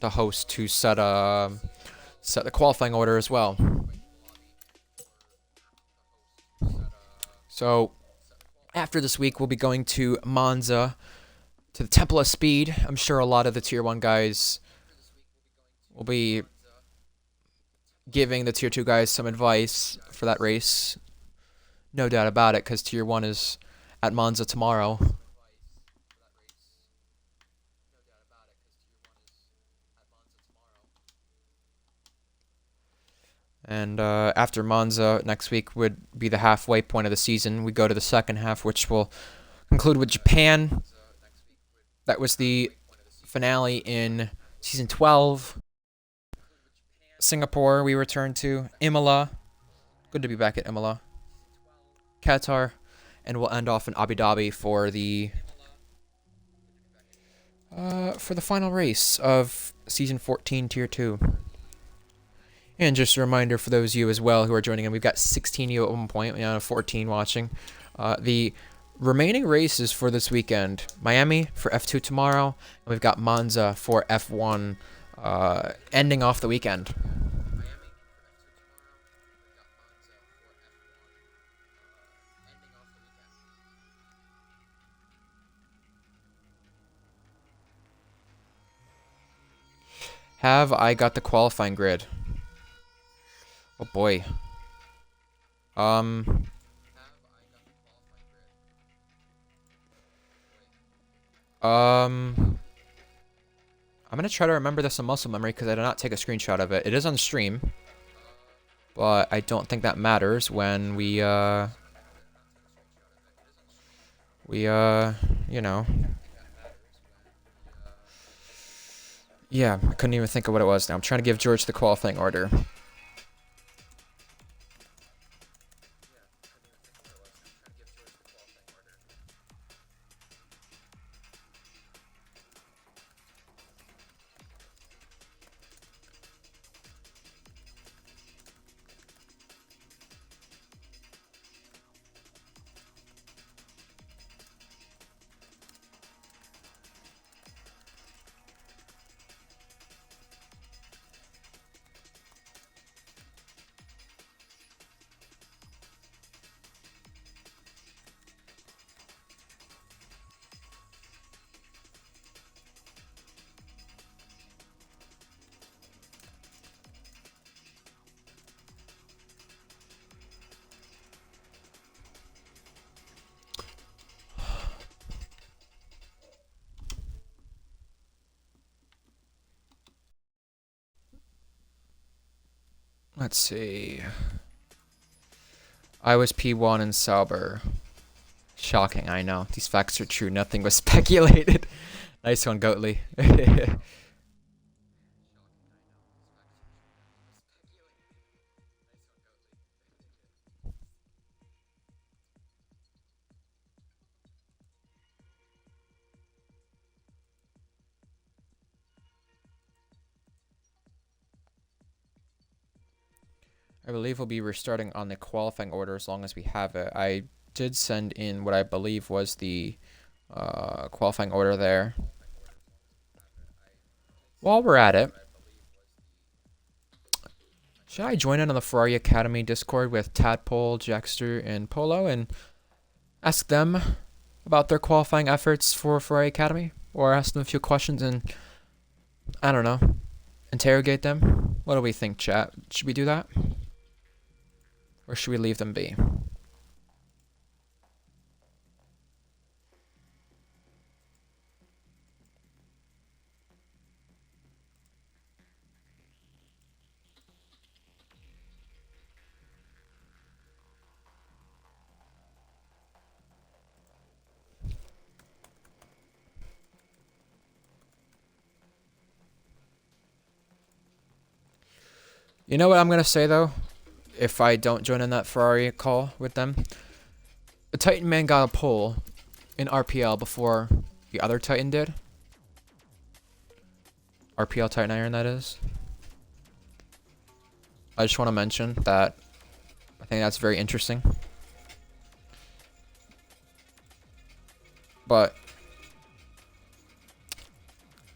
Speaker 1: the host to set the qualifying order as well. So after this week, we'll be going to Monza, to the Temple of Speed. I'm sure a lot of the Tier 1 guys will be giving the Tier 2 guys some advice for that race. No doubt about it, because Tier 1 is at Monza tomorrow. And after Monza, next week would be the halfway point of the season. We go to the second half, which will conclude with Japan. That was the finale in Season 12. Singapore, we return to. Imola. Good to be back at Imola. Qatar. And we'll end off in Abu Dhabi for the final race of Season 14, Tier 2. And just a reminder for those of you as well who are joining in, we've got 16 of you at one point, we have 14 watching. The remaining races for this weekend, Miami for F2 tomorrow, and we've got Monza for F1 ending off the weekend. Have I got the qualifying grid? Oh boy. I'm gonna try to remember this in muscle memory because I did not take a screenshot of it. It is on stream, but I don't think that matters when we you know. Yeah, I couldn't even think of what it was now. I'm trying to give George the qualifying order. Let's see. I was P1 in Sauber. Shocking, I know. These facts are true. Nothing was speculated. Nice one, Goatley. I believe we'll be restarting on the qualifying order as long as we have it. I did send in what I believe was the qualifying order there. While we're at it, should I join in on the Ferrari Academy Discord with Tadpole, Jackster, and Polo and ask them about their qualifying efforts for Ferrari Academy? Or ask them a few questions and, I don't know, interrogate them? What do we think, chat? Should we do that? Or should we leave them be? You know what I'm going to say, though? If I don't join in that Ferrari call with them. The Titan man got a pole in RPL before the other Titan did. RPL Titan Iron, that is. I just want to mention that I think that's very interesting. But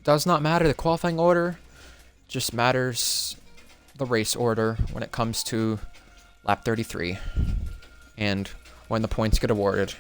Speaker 1: does not matter the qualifying order, just matters the race order when it comes to lap 33 and when the points get awarded.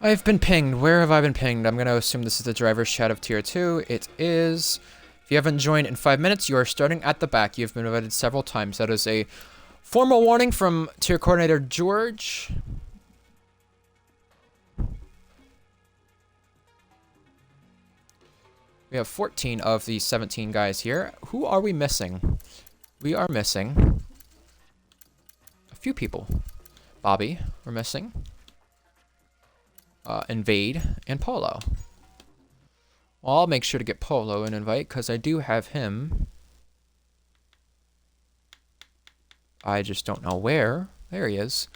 Speaker 1: I've been pinged. Where have I been pinged? I'm going to assume this is the driver's chat of Tier 2. It is. If you haven't joined in 5 minutes, you are starting at the back. You've been invited several times. That is a formal warning from Tier Coordinator George. We have 14 of the 17 guys here. Who are we missing? We are missing a few people. Bobby, we're missing. Invade, and Polo. Well, I'll make sure to get Polo an invite, because I do have him. I just don't know where. There he is.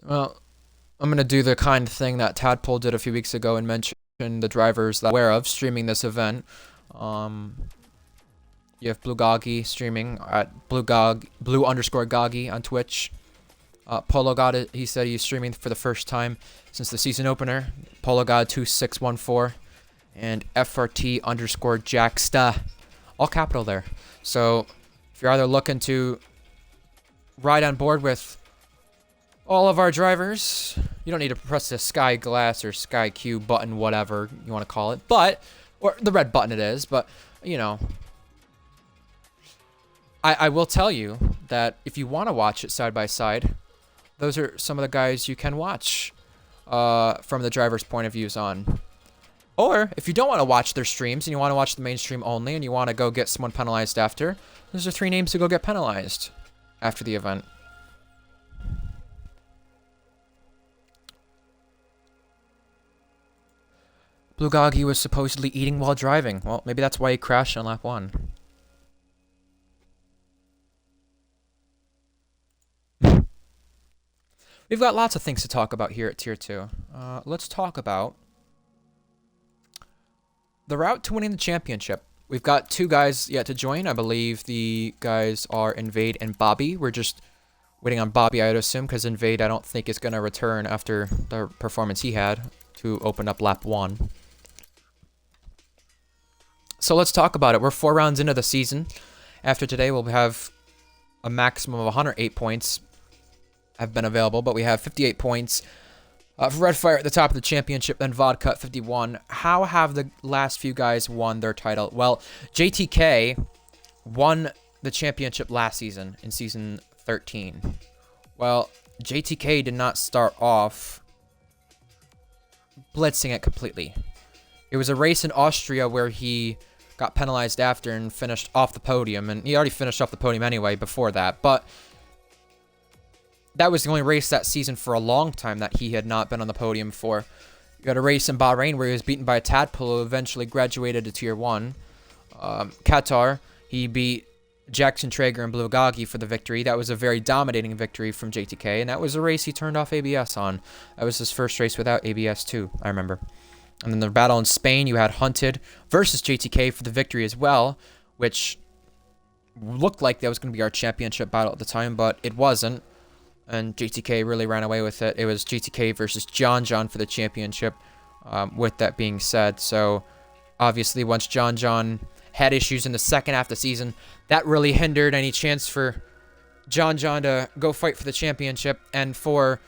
Speaker 1: Well, I'm going to do the kind of thing that Tadpole did a few weeks ago and mention the drivers that I'm aware of streaming this event. You have Blue Goggy streaming at blue_goggy on Twitch. Polo God, he said he's streaming for the first time since the season opener. Polo God 2614 and FRT_Jacksta, all capital there. So if you're either looking to ride on board with all of our drivers, you don't need to press the Sky Glass or Sky Q button, whatever you want to call it, or the red button it is. But you know, I will tell you that if you want to watch it side by side, those are some of the guys you can watch from the driver's point of views on. Or if you don't want to watch their streams and you want to watch the main stream only and you want to go get someone penalized after, those are 3 names to go get penalized after the event. Blue Goggy was supposedly eating while driving. Well, maybe that's why he crashed on lap 1. We've got lots of things to talk about here at Tier 2. Let's talk about the route to winning the championship. We've got 2 guys yet to join. I believe the guys are Invade and Bobby. We're just waiting on Bobby, I would assume, because Invade I don't think is going to return after the performance he had to open up lap 1. So let's talk about it. We're 4 rounds into the season. After today, we'll have a maximum of 108 points have been available, but we have 58 points for Redfire at the top of the championship, then Vodka at 51. How have the last few guys won their title? Well, JTK won the championship last season, in season 13. Well, JTK did not start off blitzing it completely. It was a race in Austria where he got penalized after and finished off the podium, and he already finished off the podium anyway before that, but that was the only race that season for a long time that he had not been on the podium for. You got a race in Bahrain where he was beaten by a Tadpole who eventually graduated to Tier 1. Qatar, he beat Jackson Traeger and Blue Goggy for the victory. That was a very dominating victory from JTK, and that was a race he turned off ABS on. That was his first race without ABS too, I remember. And then the battle in Spain, you had Hunted versus JTK for the victory as well, which looked like that was going to be our championship battle at the time, but it wasn't. And JTK really ran away with it. It was JTK versus John for the championship, with that being said. So, obviously, once John had issues in the second half of the season, that really hindered any chance for John to go fight for the championship. And for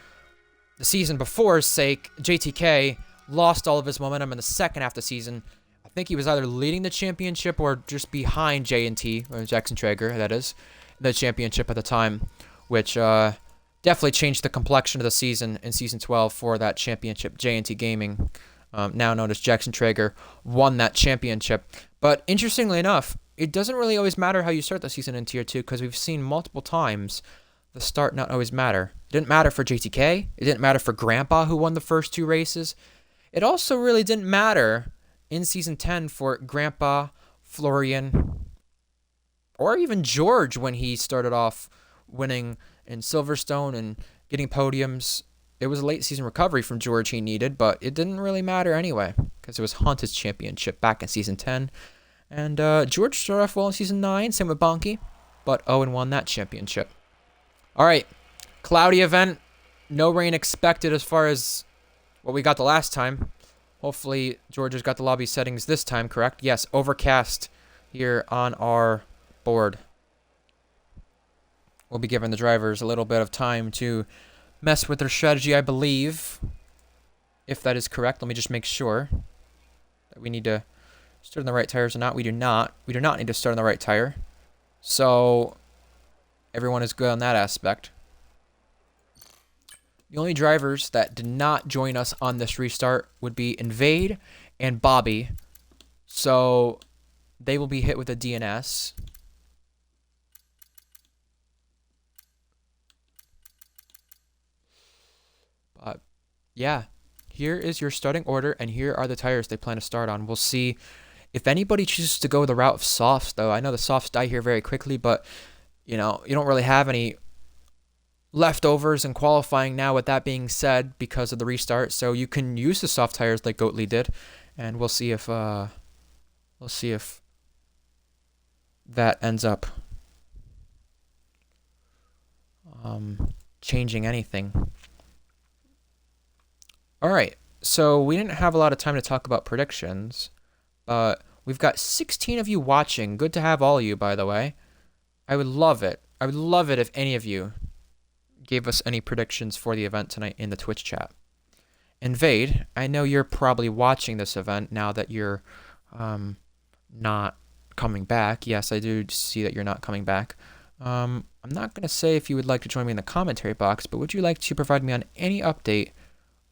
Speaker 1: the season before's sake, JTK lost all of his momentum in the second half of the season. I think he was either leading the championship or just behind J&T, or Jackson Traeger, that is, the championship at the time, which definitely changed the complexion of the season in Season 12 for that championship, J&T Gaming. now known as Jackson Traeger, won that championship. But interestingly enough, it doesn't really always matter how you start the season in Tier 2 because we've seen multiple times the start not always matter. It didn't matter for JTK. It didn't matter for Grandpa, who won the first 2 races. It also really didn't matter in Season 10 for Grandpa, Florian, or even George when he started off winning in Silverstone and getting podiums. It was a late season recovery from George he needed, but it didn't really matter anyway because it was Hunt's championship back in Season 10. And George started off well in Season 9, same with Bonky, but Owen won that championship. All right, cloudy event. No rain expected as far as what we got the last time. Hopefully George has got the lobby settings this time correct. Yes, overcast here on our board. We'll be giving the drivers a little bit of time to mess with their strategy, I believe. If that is correct, let me just make sure that we need to start on the right tires or not. We do not. We do not need to start on the right tire. So everyone is good on that aspect. The only drivers that did not join us on this restart would be Invade and Bobby. So they will be hit with a DNS. But yeah, here is your starting order, and here are the tires they plan to start on. We'll see if anybody chooses to go the route of softs, though. I know the softs die here very quickly, but you know, you don't really have any leftovers in qualifying now, with that being said, because of the restart. So you can use the soft tires like Goatley did, and we'll see if that ends up changing anything. All right, so we didn't have a lot of time to talk about predictions, but we've got 16 of you watching. Good to have all of you, by the way. I would love it. I would love it if any of you gave us any predictions for the event tonight in the Twitch chat. Invade, I know you're probably watching this event now that you're not coming back. Yes, I do see that you're not coming back. I'm not going to say if you would like to join me in the commentary box, but would you like to provide me on any update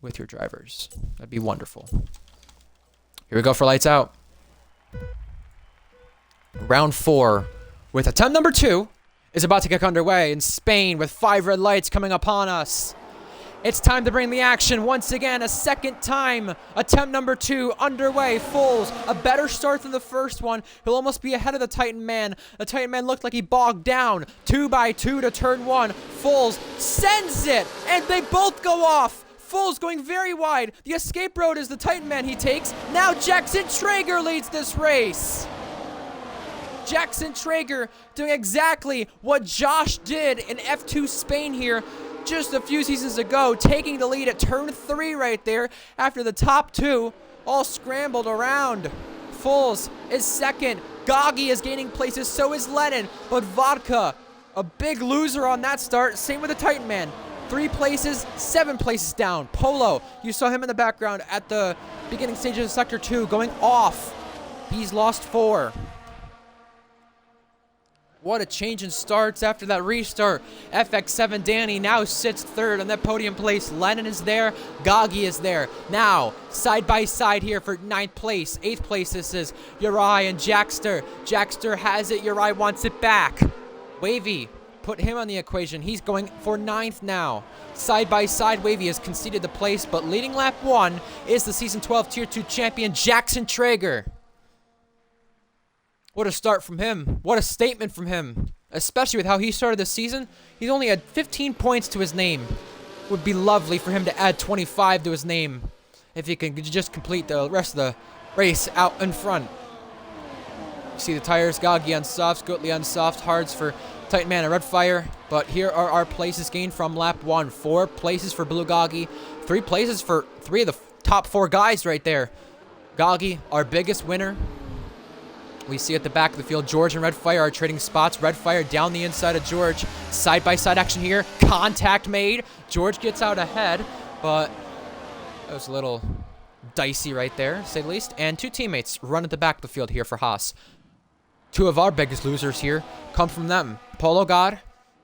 Speaker 1: with your drivers? That'd be wonderful. Here we go for lights out. Round 4 with attempt number 2 is about to get underway in Spain with 5 red lights coming upon us. It's time to bring the action once again, a second time. Attempt number 2 underway. Foles, a better start than the first one. He'll almost be ahead of the Titan Man. The Titan Man looked like he bogged down. 2x2 to turn 1. Foles sends it, and they both go off. Foles going very wide. The escape road is the Titan Man he takes. Now Jackson Traeger leads this race. Jackson Traeger doing exactly what Josh did in F2 Spain here just a few seasons ago, taking the lead at turn 3 right there after the top 2 all scrambled around. Foles is second. Goggy is gaining places, so is Lennon, but Vodka, a big loser on that start. Same with the Titan Man. 3 places, 7 places down. Polo, you saw him in the background at the beginning stages of Sector 2 going off. He's lost 4. What a change in starts after that restart. FX7 Danny now sits 3rd on that podium place. Lennon is there. Goggy is there. Now, side by side here for 9th place. 8th place, this is Uri and Jackster. Jackster has it. Uri wants it back. Wavy, put him on the equation. He's going for 9th now. Side by side, Wavy has conceded the place, but leading lap 1 is the Season 12 Tier 2 champion, Jackson Traeger. What a start from him. What a statement from him. Especially with how he started the season. He's only had 15 points to his name. Would be lovely for him to add 25 to his name if he can just complete the rest of the race out in front. You see the tires, Goggy on softs, Goatley on soft, hards for Titan Man and Redfire. But here are our places gained from lap 1. 4 places for Blue Goggy. 3 places for 3 of the top 4 guys right there. Goggy, our biggest winner. We see at the back of the field, George and Redfire are trading spots. Redfire down the inside of George. Side-by-side action here. Contact made. George gets out ahead, but that was a little dicey right there, to say the least. And 2 teammates run at the back of the field here for Haas. 2 of our biggest losers here come from them. Polo God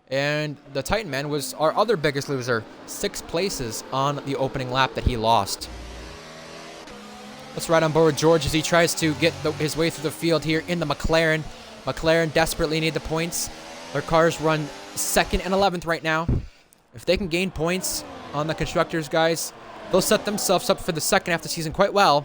Speaker 1: and the Titan Man was our other biggest loser. 6 places on the opening lap that he lost. Let's ride on board with George as he tries to get his way through the field here in the McLaren. McLaren desperately need the points. Their cars run 2nd and 11th right now. If they can gain points on the constructors, guys, they'll set themselves up for the second half of the season quite well.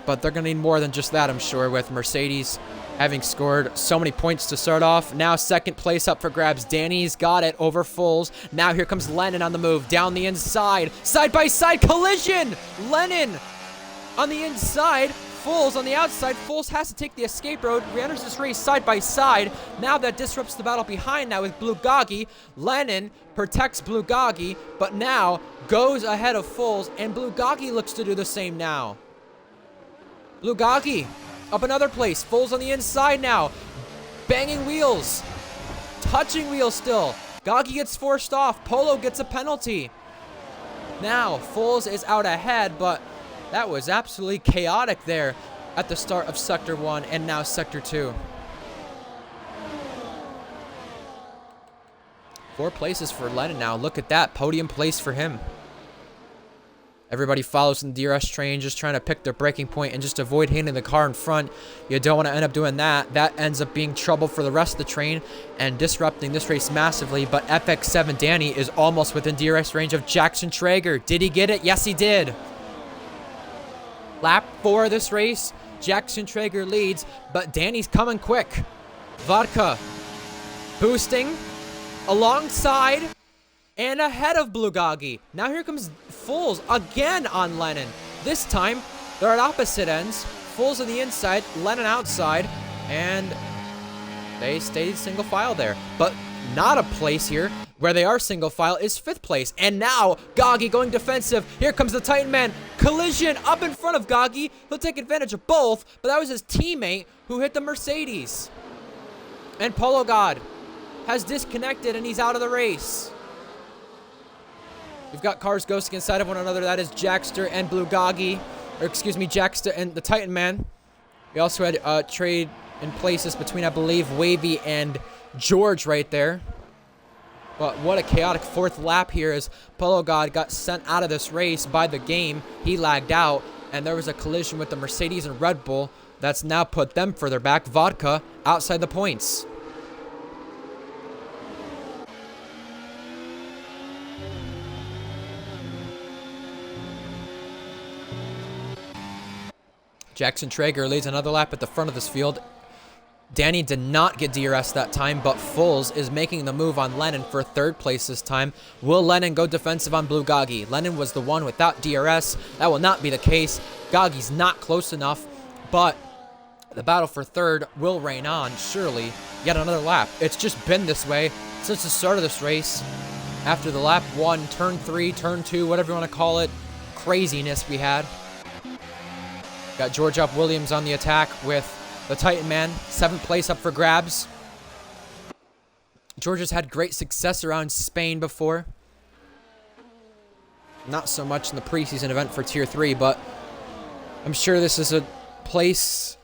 Speaker 1: But they're going to need more than just that, I'm sure, with Mercedes having scored so many points to start off. Now 2nd place up for grabs. Danny's got it over Foles. Now here comes Lennon on the move. Down the inside. Side-by-side collision! Lennon on the inside. Foles on the outside. Foles has to take the escape road. Re-enters this race side-by-side. Now that disrupts the battle behind now with Bulgogi. Lennon protects Bulgogi, but now goes ahead of Foles, and Bulgogi looks to do the same now. Bulgogi up another place. Foles on the inside now. Banging wheels. Touching wheels still. Gogi gets forced off. Polo gets a penalty. Now, Foles is out ahead, but that was absolutely chaotic there at the start of Sector 1 and now Sector 2. 4 places for Lennon now. Look at that. Podium place for him. Everybody follows in the DRS train, just trying to pick their braking point and just avoid hitting the car in front. You don't want to end up doing that. That ends up being trouble for the rest of the train and disrupting this race massively. But FX7 Danny is almost within DRS range of Jackson Traeger. Did he get it? Yes, he did. Lap 4 of this race, Jackson Traeger leads, but Danny's coming quick. Vodka boosting alongside and ahead of Bulgogi. Now here comes Foles again on Lennon. This time, they're at opposite ends. Foles on the inside, Lennon outside, and they stayed single file there. But not a place here where they are single file is 5th place. And now, Gogi going defensive. Here comes the Titan Man. Collision up in front of Gogi. He'll take advantage of both, but that was his teammate who hit the Mercedes. And Polo God has disconnected, and he's out of the race. We've got cars ghosting inside of one another. That is Jackster and Bulgogi. Or excuse me, Jackster and the Titan Man. We also had trade in places between, I believe, Wavy and George right there. But what a chaotic 4th lap here as Polo God got sent out of this race by the game. He lagged out, and there was a collision with the Mercedes and Red Bull. That's now put them further back. Vodka outside the points. Jackson Traeger leads another lap at the front of this field. Danny did not get DRS that time, but Foles is making the move on Lennon for 3rd place this time. Will Lennon go defensive on Bulgogi? Lennon was the one without DRS. That will not be the case. Gogi's not close enough, but the battle for 3rd will reign on, surely. Yet another lap. It's just been this way since the start of this race. After the lap 1, turn 3, turn 2, whatever you want to call it, craziness we had. Got George Up Williams on the attack with the Titan Man. 7th place up for grabs. George has had great success around Spain before. Not so much in the preseason event for Tier 3, but I'm sure this is a place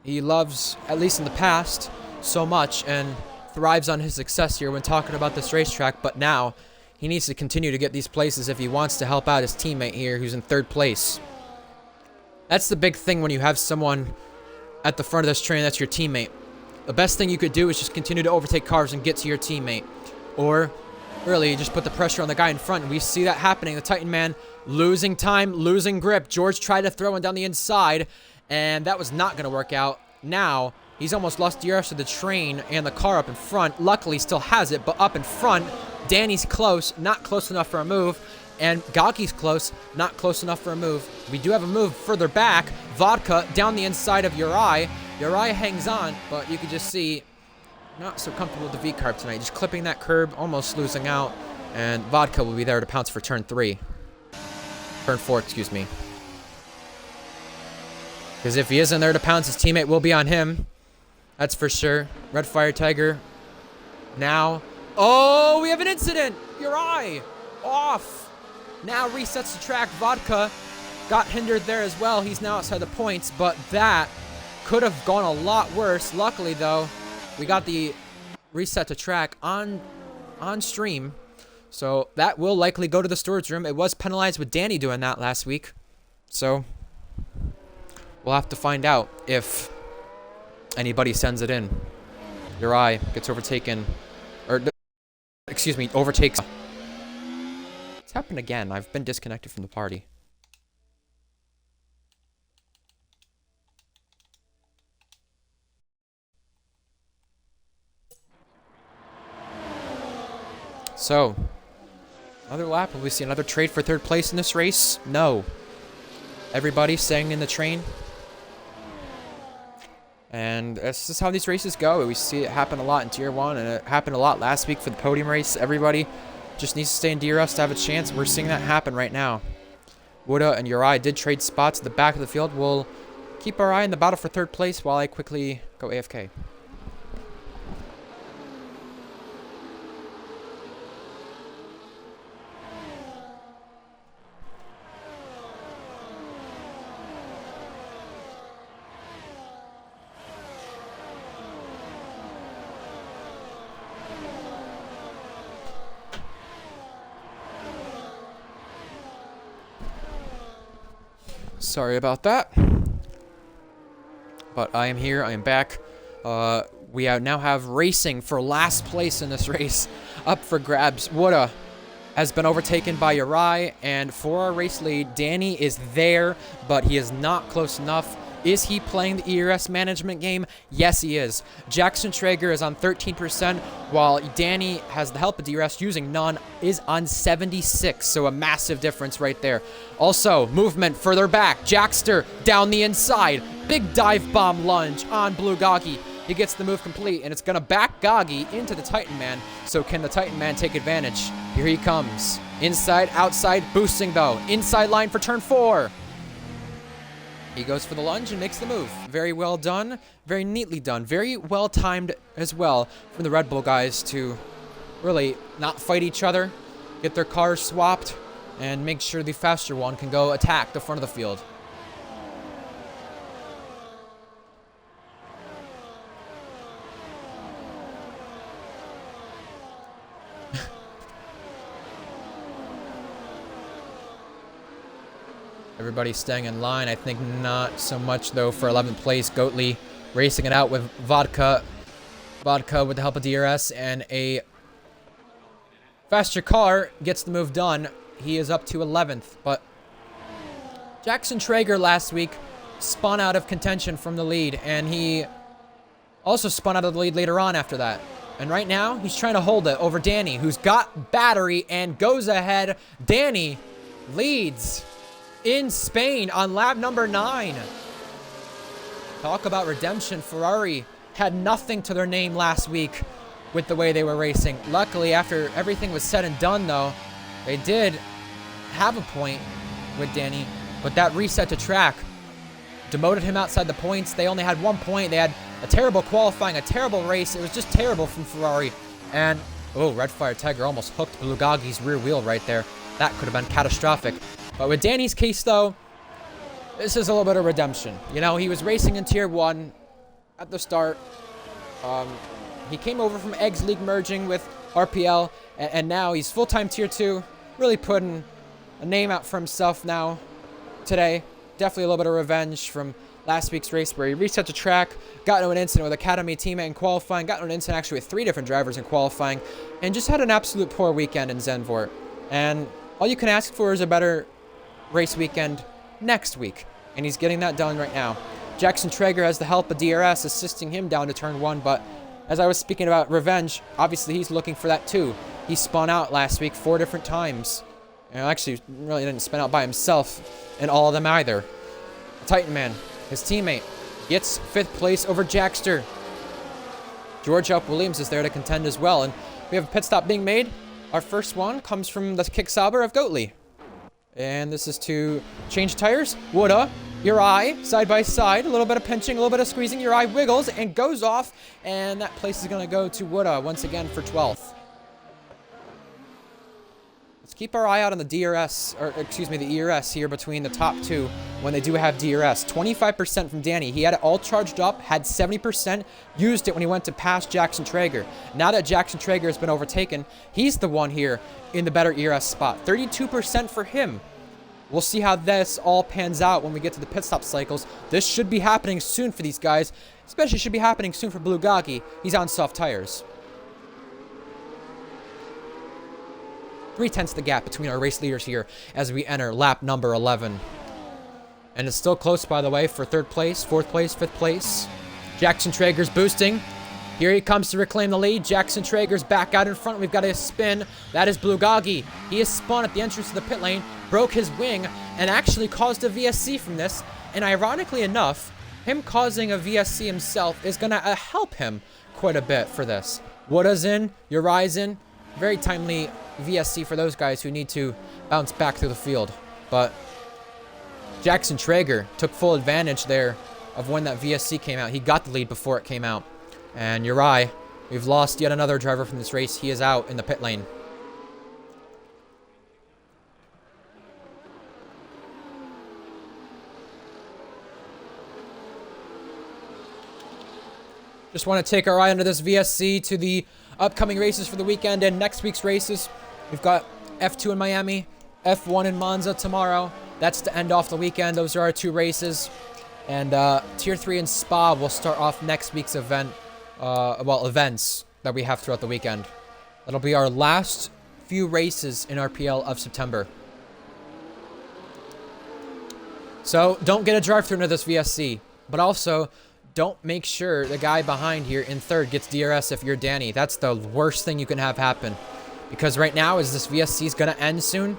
Speaker 1: he loves, at least in the past, so much, and thrives on his success here when talking about this racetrack. But now he needs to continue to get these places if he wants to help out his teammate here who's in 3rd place. That's the big thing when you have someone at the front of this train that's your teammate. The best thing you could do is just continue to overtake cars and get to your teammate. Or, really, just put the pressure on the guy in front. And we see that happening. The Titan Man losing time, losing grip. George tried to throw him down the inside, and that was not going to work out. Now, he's almost lost DRS to the train and the car up in front. Luckily, still has it, but up in front, Danny's close, not close enough for a move. And Gogi's close, not close enough for a move. We do have a move further back. Vodka down the inside of Uri. Uri hangs on, but you can just see, not so comfortable with the V-carb tonight. Just clipping that curb, almost losing out. And Vodka will be there to pounce for turn 3. Turn 4, excuse me. Because if he isn't there to pounce, his teammate will be on him. That's for sure. Red Fire Tiger. Now. Oh, we have an incident. Uri off. Now resets the track. Vodka got hindered there as well. He's now outside the points, but that could have gone a lot worse. Luckily, though, we got the reset to track on stream, so that will likely go to the storage room. It was penalized with Danny doing that last week, so We'll have to find out if anybody sends it in. Uri gets overtaken. Or, excuse me, overtakes. It's happened again. I've been disconnected from the party. So, another lap. Will we see another trade for third place in this race? No. Everybody staying in the train. And this is how these races go. We see it happen a lot in Tier 1, and it happened a lot last week for the podium race. Everybody just needs to stay in DRS to have a chance. We're seeing that happen right now. Woda and Uri did trade spots at the back of the field. We'll keep our eye on the battle for third place while I quickly go AFK. Sorry about that. But I am here. I am back. We now have racing for last place in this race up for grabs. Woda has been overtaken by Uri, and for our race lead, Danny is there, but he is not close enough. Is he playing the ERS management game? Yes, he is. Jackson Traeger is on 13%, while Danny has the help of DRS using none, is on 76, so a massive difference right there. Also, movement further back. Jackster down the inside. Big dive bomb lunge on Blue Goggy. He gets the move complete, and it's going to back Goggy into the Titan Man. So can the Titan Man take advantage? Here he comes. Inside, outside, boosting though. Inside line for turn 4. He goes for the lunge and makes the move. Very well done. Very neatly done. Very well timed as well from the Red Bull guys to really not fight each other, get their cars swapped, and make sure the faster one can go attack the front of the field. Everybody staying in line. I think not so much, though, for 11th place. Goatley racing it out with Vodka. Vodka with the help of DRS and a faster car gets the move done. He is up to 11th, but Jackson Traeger last week spun out of contention from the lead, and he also spun out of the lead later on after that. And right now, he's trying to hold it over Danny, who's got battery and goes ahead. Danny leads in Spain on lap number 9. Talk about redemption. Ferrari had nothing to their name last week with the way they were racing. Luckily, after everything was said and done, though, they did have a point with Danny, but that reset to track demoted him outside the points. They only had 1 point. They had a terrible qualifying, a terrible race. It was just terrible from Ferrari. And, oh, Red Fire Tiger almost hooked Blugagi's rear wheel right there. That could have been catastrophic. But with Danny's case, though, this is a little bit of redemption. You know, he was racing in Tier 1 at the start. He came over from Eggs League merging with RPL, and now he's full-time Tier 2. Really putting a name out for himself now today. Definitely a little bit of revenge from last week's race where he reset the track, got into an incident with Academy teammate in qualifying, got into an incident actually with 3 different drivers in qualifying, and just had an absolute poor weekend in Zandvoort. And all you can ask for is a better race weekend next week, and he's getting that done right now. Jackson Traeger has the help of DRS assisting him down to turn 1, but as I was speaking about revenge, obviously he's looking for that too. He spun out last week 4 different times. And actually, really didn't spin out by himself in all of them either. Titan Man, his teammate, gets 5th place over Jackster. George Up Williams is there to contend as well, and we have a pit stop being made. Our first one comes from the kick sauber of Goatley. And this is to change tires. Woda, Uri, side by side. A little bit of pinching, a little bit of squeezing. Uri wiggles and goes off. And that place is going to go to Woda once again for 12th. Let's keep our eye out on the DRS, or excuse me, the ERS here between the top 2 when they do have DRS. 25% from Danny. He had it all charged up, had 70%, used it when he went to pass Jackson Traeger. Now that Jackson Traeger has been overtaken, he's the one here in the better ERS spot. 32% for him. We'll see how this all pans out when we get to the pit stop cycles. This should be happening soon for these guys. Especially should be happening soon for Bulgogi. He's on soft tires. 3/10 the gap between our race leaders here as we enter lap number 11. And it's still close, by the way, for 3rd place, 4th place, 5th place. Jackson Traeger's boosting. Here he comes to reclaim the lead. Jackson Traeger's back out in front. We've got a spin. That is Bulgogi. He is spun at the entrance to the pit lane, broke his wing, and actually caused a VSC from this. And ironically enough, him causing a VSC himself is going to help him quite a bit for this. Wooda's in, Urai's in. Very timely VSC for those guys who need to bounce back through the field. But Jackson Traeger took full advantage there of when that VSC came out. He got the lead before it came out. And Urai, we've lost yet another driver from this race. He is out in the pit lane. Just want to take our eye under this VSC to the upcoming races for the weekend and next week's races. We've got F2 in Miami, F1 in Monza tomorrow. That's to end off the weekend. Those are our 2 races. And Tier 3 in Spa will start off next week's event. Events that we have throughout the weekend. That'll be our last few races in RPL of September. So don't get a drive-through into this VSC, but also don't make sure the guy behind here in 3rd gets DRS if you're Danny. That's the worst thing you can have happen. Because right now, as this VSC is going to end soon,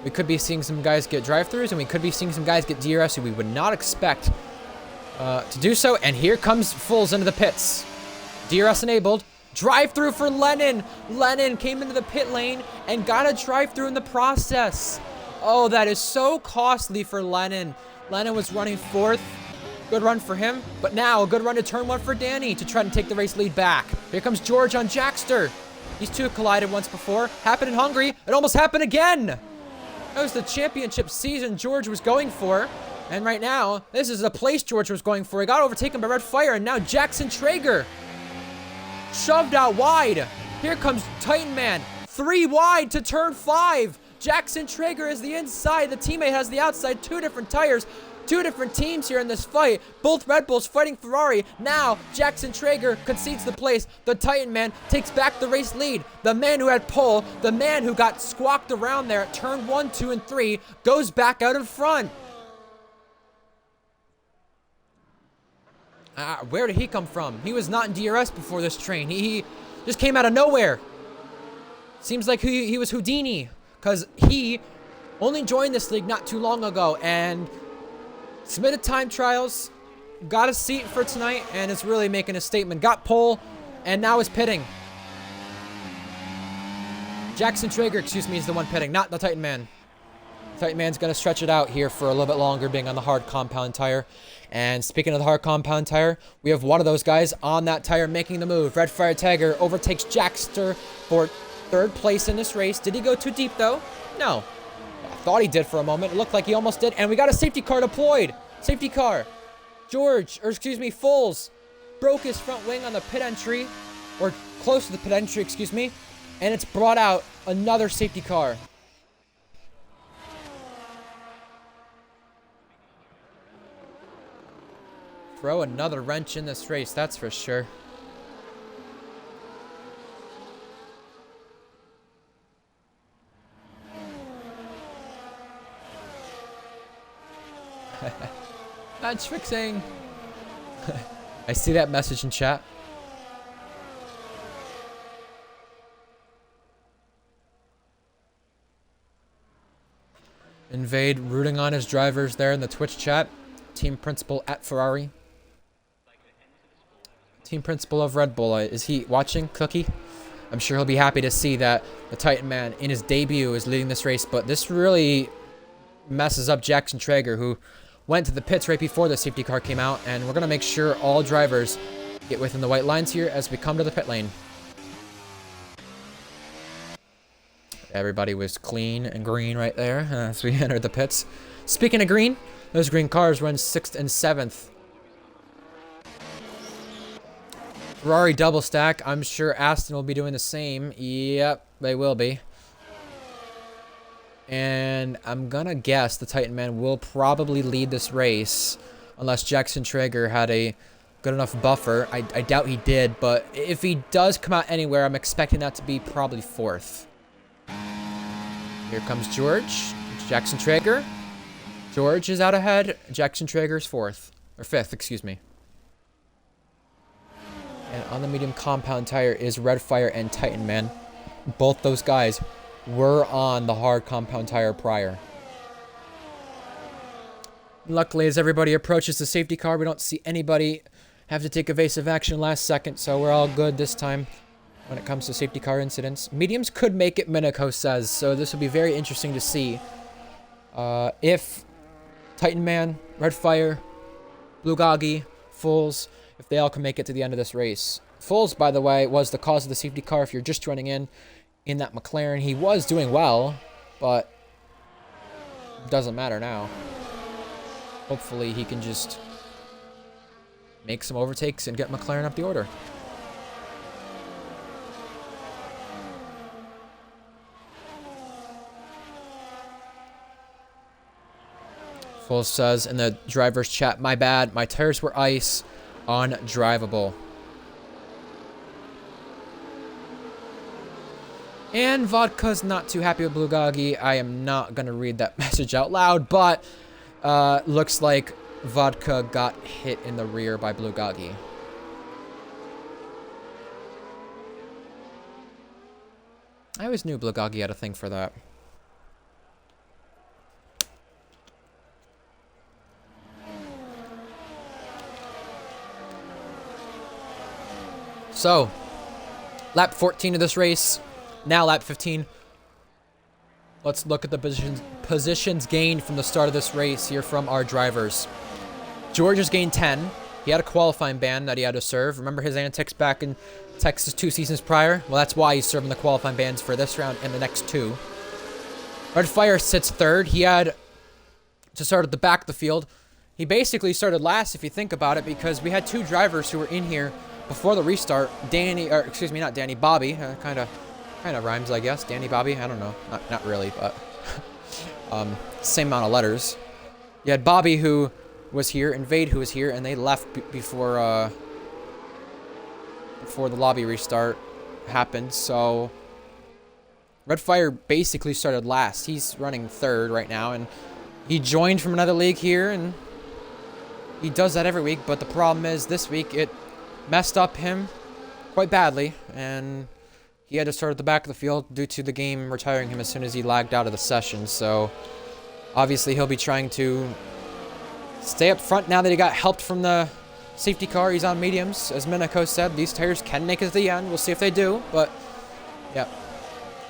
Speaker 1: we could be seeing some guys get drive-throughs, and we could be seeing some guys get DRS who we would not expect to do so. And here comes Fulls into the pits. DRS enabled. Drive-through for Lennon. Lennon came into the pit lane and got a drive-through in the process. Oh, that is so costly for Lennon. Lennon was running 4th. Good run for him. But now a good run to turn 1 for Danny to try to take the race lead back. Here comes George on Jackster. These two collided once before. Happened in Hungary. It almost happened again. That was the championship season George was going for. And right now, this is the place George was going for. He got overtaken by Red Fire, and now Jackson Traeger shoved out wide. Here comes Titan Man. 3 wide to turn 5. Jackson Traeger is the inside. The teammate has the outside. 2 different tires. 2 different teams here in this fight. Both Red Bulls fighting Ferrari. Now, Jackson Traeger concedes the place. The Titan Man takes back the race lead. The man who had pole, the man who got squawked around there at turn 1, 2, and 3, goes back out in front. Where did he come from? He was not in DRS before this train. He just came out of nowhere. Seems like he was Houdini, because he only joined this league not too long ago and submitted time trials, got a seat for tonight, and is really making a statement. Got pole, and now is pitting. Jackson Traeger, excuse me, is the one pitting, not the Titan Man. Titan Man's going to stretch it out here for a little bit longer, being on the hard compound tire. And speaking of the hard compound tire, we have one of those guys on that tire making the move. Red Fire Tiger overtakes Jackster for 3rd place in this race. Did he go too deep, though? No. I thought he did for a moment. It looked like he almost did. And we got a safety car deployed. Safety car. Fulls broke his front wing on the pit entry, or close to the pit entry, excuse me. And it's brought out another safety car. Throw another wrench in this race, that's for sure. Match fixing. I see that message in chat. Invade rooting on his drivers there in the Twitch chat. Team principal at Ferrari. Team principal of Red Bull. Is he watching, Cookie? I'm sure he'll be happy to see that the Titan Man in his debut is leading this race, but this really messes up Jackson Traeger, who went to the pits right before the safety car came out, and we're going to make sure all drivers get within the white lines here as we come to the pit lane. Everybody was clean and green right there as we entered the pits. Speaking of green, those green cars run 6th and 7th. Ferrari double stack. I'm sure Aston will be doing the same. Yep, they will be. And I'm gonna guess the Titan Man will probably lead this race unless Jackson Traeger had a good enough buffer. I doubt he did, but if he does come out anywhere, I'm expecting that to be probably 4th. Here comes George. Jackson Traeger. George is out ahead. Jackson Traeger's 4th. Or 5th, excuse me. And on the medium compound tire is Redfire and Titan Man. Both those guys were on the hard compound tire prior. Luckily, as everybody approaches the safety car, we don't see anybody have to take evasive action last second, so we're all good this time when it comes to safety car incidents. Mediums could make it, Minico says, so this will be very interesting to see if Titan Man, Redfire, Blue Goggy, Fools, if they all can make it to the end of this race. Fools, by the way, was the cause of the safety car. If you're just joining in that McLaren, he was doing well, but it doesn't matter now. Hopefully he can just make some overtakes and get McLaren up the order. Full says in the driver's chat, my bad, my tires were ice, undrivable. And Vodka's not too happy with Blue Goggy. I am not going to read that message out loud, but looks like Vodka got hit in the rear by Blue Goggy. I always knew Blue Goggy had a thing for that. So, lap 14 of this race. Now lap 15. Let's look at the positions gained from the start of this race here from our drivers. George has gained 10. He had a qualifying ban that he had to serve. Remember his antics back in Texas 2 seasons prior? Well, that's why he's serving the qualifying bans for this round and the next 2. Redfire sits 3rd. He had to start at the back of the field. He basically started last if you think about it, because we had 2 drivers who were in here before the restart. Bobby. Kind of rhymes, I guess. Danny, Bobby. I don't know. Not really, but same amount of letters. You had Bobby who was here, and Vade who was here, and they left before the lobby restart happened. So Redfire basically started last. He's running 3rd right now, and he joined from another league here, and he does that every week. But the problem is this week it messed up him quite badly, and he had to start at the back of the field due to the game retiring him as soon as he lagged out of the session. So obviously he'll be trying to stay up front now that he got helped from the safety car. He's on mediums. As Minako said, these tires can make it to the end. We'll see if they do, but yeah.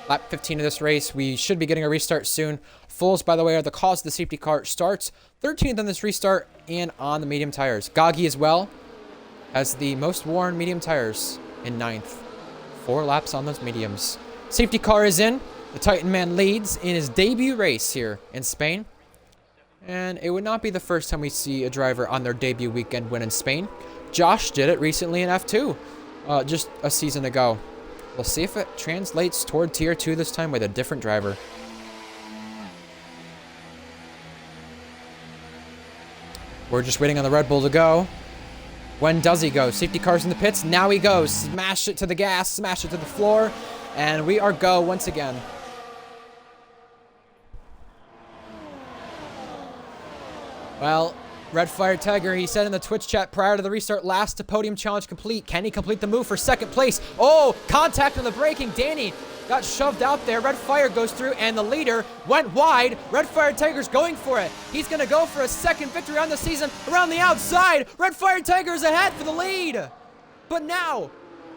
Speaker 1: Lap 15 of this race. We should be getting a restart soon. Fools, by the way, are the cause of the safety car. Starts 13th on this restart and on the medium tires. Goggy as well has the most worn medium tires in 9th. 4 laps on those mediums. Safety car is in. The Titan Man leads in his debut race here in Spain. And it would not be the first time we see a driver on their debut weekend win in Spain. Josh did it recently in F2, just a season ago. We'll see if it translates toward Tier 2 this time with a different driver. We're just waiting on the Red Bull to go. When does he go? Safety car's in the pits. Now he goes. Smash it to the gas. Smash it to the floor. And we are go once again. Well, Redfire Tiger, he said in the Twitch chat prior to the restart, last to podium challenge complete. Can he complete the move for 2nd place? Oh, contact on the braking. Danny got shoved out there. Redfire goes through, and the leader went wide. Redfire Tiger's going for it. He's going to go for a 2nd victory on the season around the outside. Redfire Tiger's ahead for the lead. But now,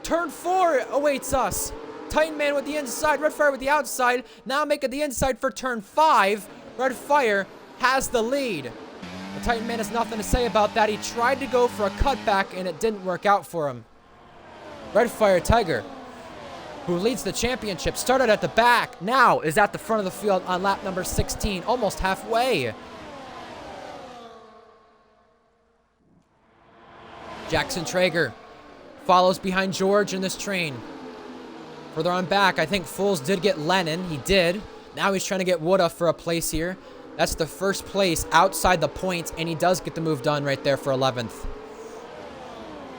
Speaker 1: turn 4 awaits us. Titan Man with the inside, Redfire with the outside. Now making the inside for turn 5. Redfire has the lead. The Titan Man has nothing to say about that. He tried to go for a cutback, and it didn't work out for him. Redfire Tiger, who leads the championship, started at the back, now is at the front of the field on lap number 16, almost halfway. Jackson Traeger follows behind George in this train. Further on back, I think Fools did get Lennon. He did. Now he's trying to get Wood for a place here. That's the first place outside the points, and he does get the move done right there for 11th.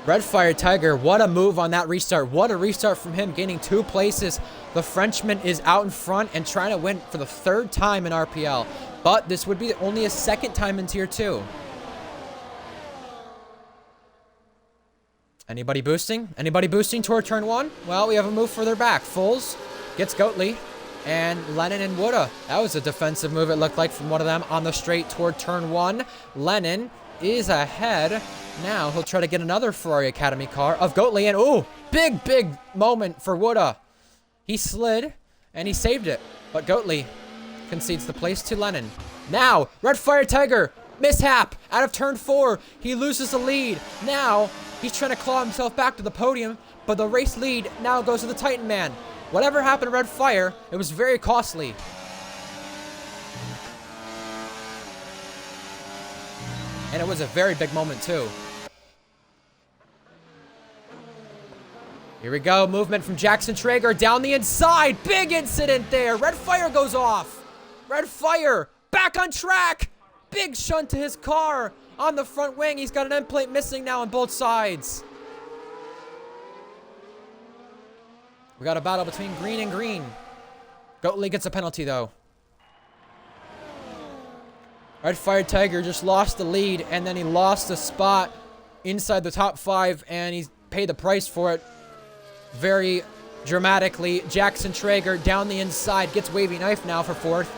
Speaker 1: Red Fire Tiger, what a move on that restart. What a restart from him, gaining 2 places. The Frenchman is out in front and trying to win for the 3rd time in RPL. But this would be only his 2nd time in Tier 2. Anybody boosting? Anybody boosting toward turn 1? Well, we have a move further back. Foles gets Goatley. And Lennon and Wood. That was a defensive move, it looked like, from one of them on the straight toward turn 1. Lennon is ahead. Now he'll try to get another Ferrari Academy car of Goatley. And, ooh, big moment for Wood. He slid, and he saved it. But Goatley concedes the place to Lennon. Now, Red Fire Tiger, mishap out of turn 4. He loses the lead. Now, he's trying to claw himself back to the podium, but the race lead now goes to the Titan Man. Whatever happened to Red Fire, it was very costly. And it was a very big moment, too. Here we go. Movement from Jackson Traeger down the inside. Big incident there. Red Fire goes off. Red Fire back on track. Big shunt to his car on the front wing. He's got an end plate missing now on both sides. We got a battle between green and green. Goatley gets a penalty, though. Red Fire Tiger just lost the lead, and then he lost the spot inside the top 5, and he's paid the price for it very dramatically. Jackson Traeger down the inside gets wavy knife now for 4th.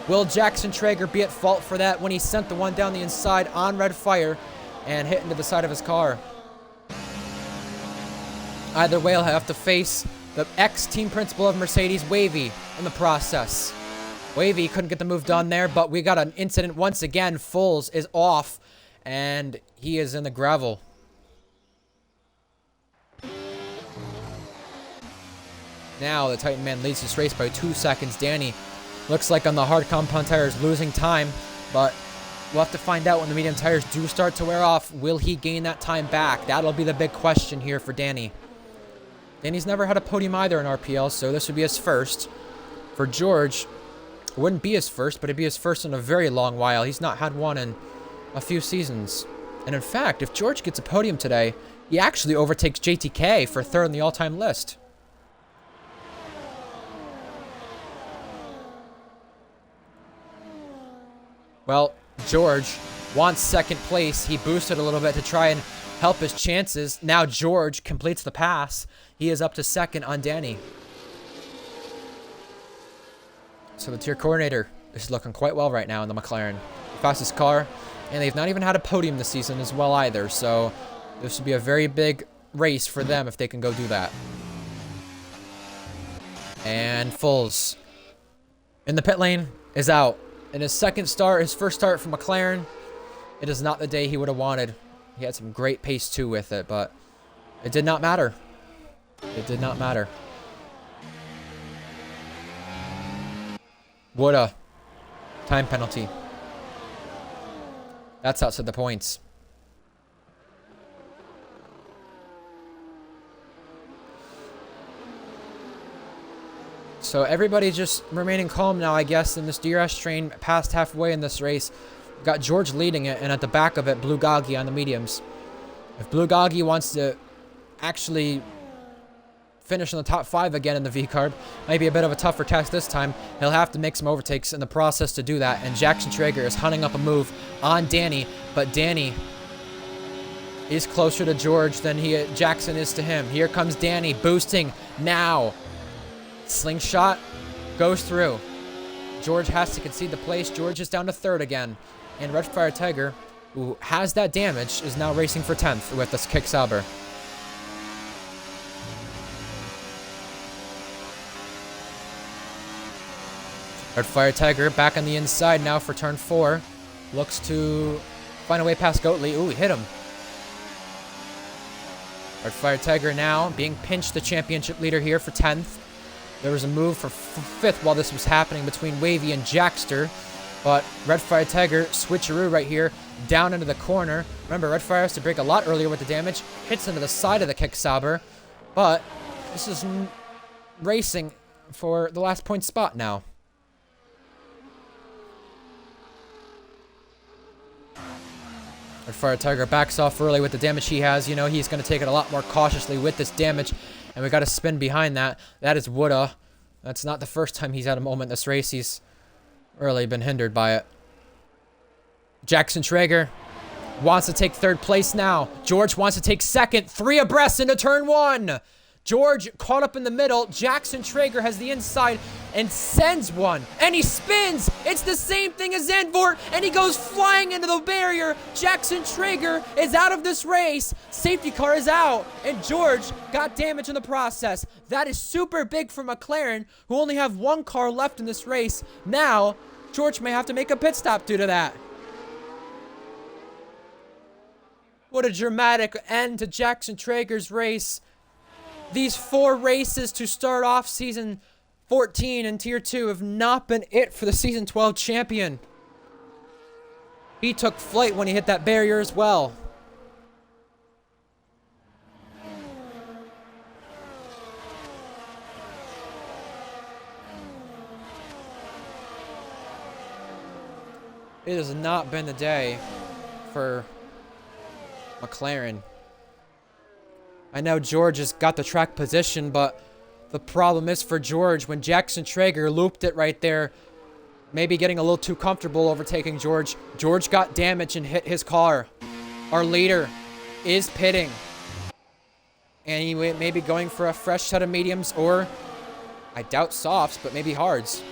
Speaker 1: Will Jackson Traeger be at fault for that when he sent the one down the inside on Red Fire and hit into the side of his car? Either way, he'll have to face the ex-team principal of Mercedes, Wavy, in the process. Wavy couldn't get the move done there, but we got an incident once again. Foles is off, and he is in the gravel. Now the Titan Man leads this race by 2 seconds. Danny looks like on the hard compound tires losing time, but we'll have to find out when the medium tires do start to wear off. Will he gain that time back? That'll be the big question here for Danny. Danny's never had a podium either in RPL, so this would be his first. For George, it wouldn't be his first, but it'd be his first in a very long while. He's not had one in a few seasons. And in fact, if George gets a podium today, he actually overtakes JTK for 3rd on the all-time list. Well, George wants 2nd place. He boosted a little bit to try and help his chances. Now George completes the pass. He is up to 2nd on Danny. So the tier coordinator is looking quite well right now in the McLaren. Fastest car. And they've not even had a podium this season as well either. So this would be a very big race for them if they can go do that. And Foles in the pit lane is out. In his 2nd start, his 1st start for McLaren, it is not the day he would have wanted. He had some great pace too with it, but it did not matter. It did not matter. What a time penalty. That's outside the points. So everybody just remaining calm now, I guess, in this DRS train past halfway in this race. We've got George leading it, and at the back of it, Blue Goggy on the mediums. If Blue Goggy wants to actually finish in the top 5 again in the V-Carb, might be a bit of a tougher task this time. He'll have to make some overtakes in the process to do that, and Jackson Traeger is hunting up a move on Danny, but Danny is closer to George than Jackson is to him. Here comes Danny, boosting now. Slingshot goes through. George has to concede the place. George is down to 3rd again. And Red Fire Tiger, who has that damage, is now racing for 10th with this Kick Sauber. Red Fire Tiger back on the inside now for turn 4. Looks to find a way past Goatley. Ooh, he hit him. Red Fire Tiger now being pinched, the championship leader here for 10th. There was a move for 5th while this was happening between Wavy and Jackster. But Red Fire Tiger, switcheroo right here, down into the corner. Remember, Red Fire has to brake a lot earlier with the damage. Hits into the side of the Kick Sauber. But this is racing for the last point spot now. Red Fire Tiger backs off early with the damage he has. You know, he's going to take it a lot more cautiously with this damage. And we got to spin behind that. That is Woodha. That's not the first time he's had a moment this race. He's really been hindered by it. Jackson Traeger wants to take third place now. George wants to take second. 3 abreast into turn 1. George caught up in the middle. Jackson Traeger has the inside and sends one. And he spins. It's the same thing as Zandvoort. And he goes flying into the barrier. Jackson Traeger is out of this race. Safety car is out. And George got damage in the process. That is super big for McLaren, who only have 1 car left in this race. Now, George may have to make a pit stop due to that. What a dramatic end to Jackson Traeger's race. These 4 races to start off season 14 in Tier 2 have not been it for the season 12 champion. He took flight when he hit that barrier as well. It has not been the day for McLaren. I know George has got the track position, but the problem is for George, when Jackson Traeger looped it right there, maybe getting a little too comfortable overtaking George. George got damage and hit his car. Our leader is pitting. And he may be going for a fresh set of mediums, or I doubt softs, but maybe hards.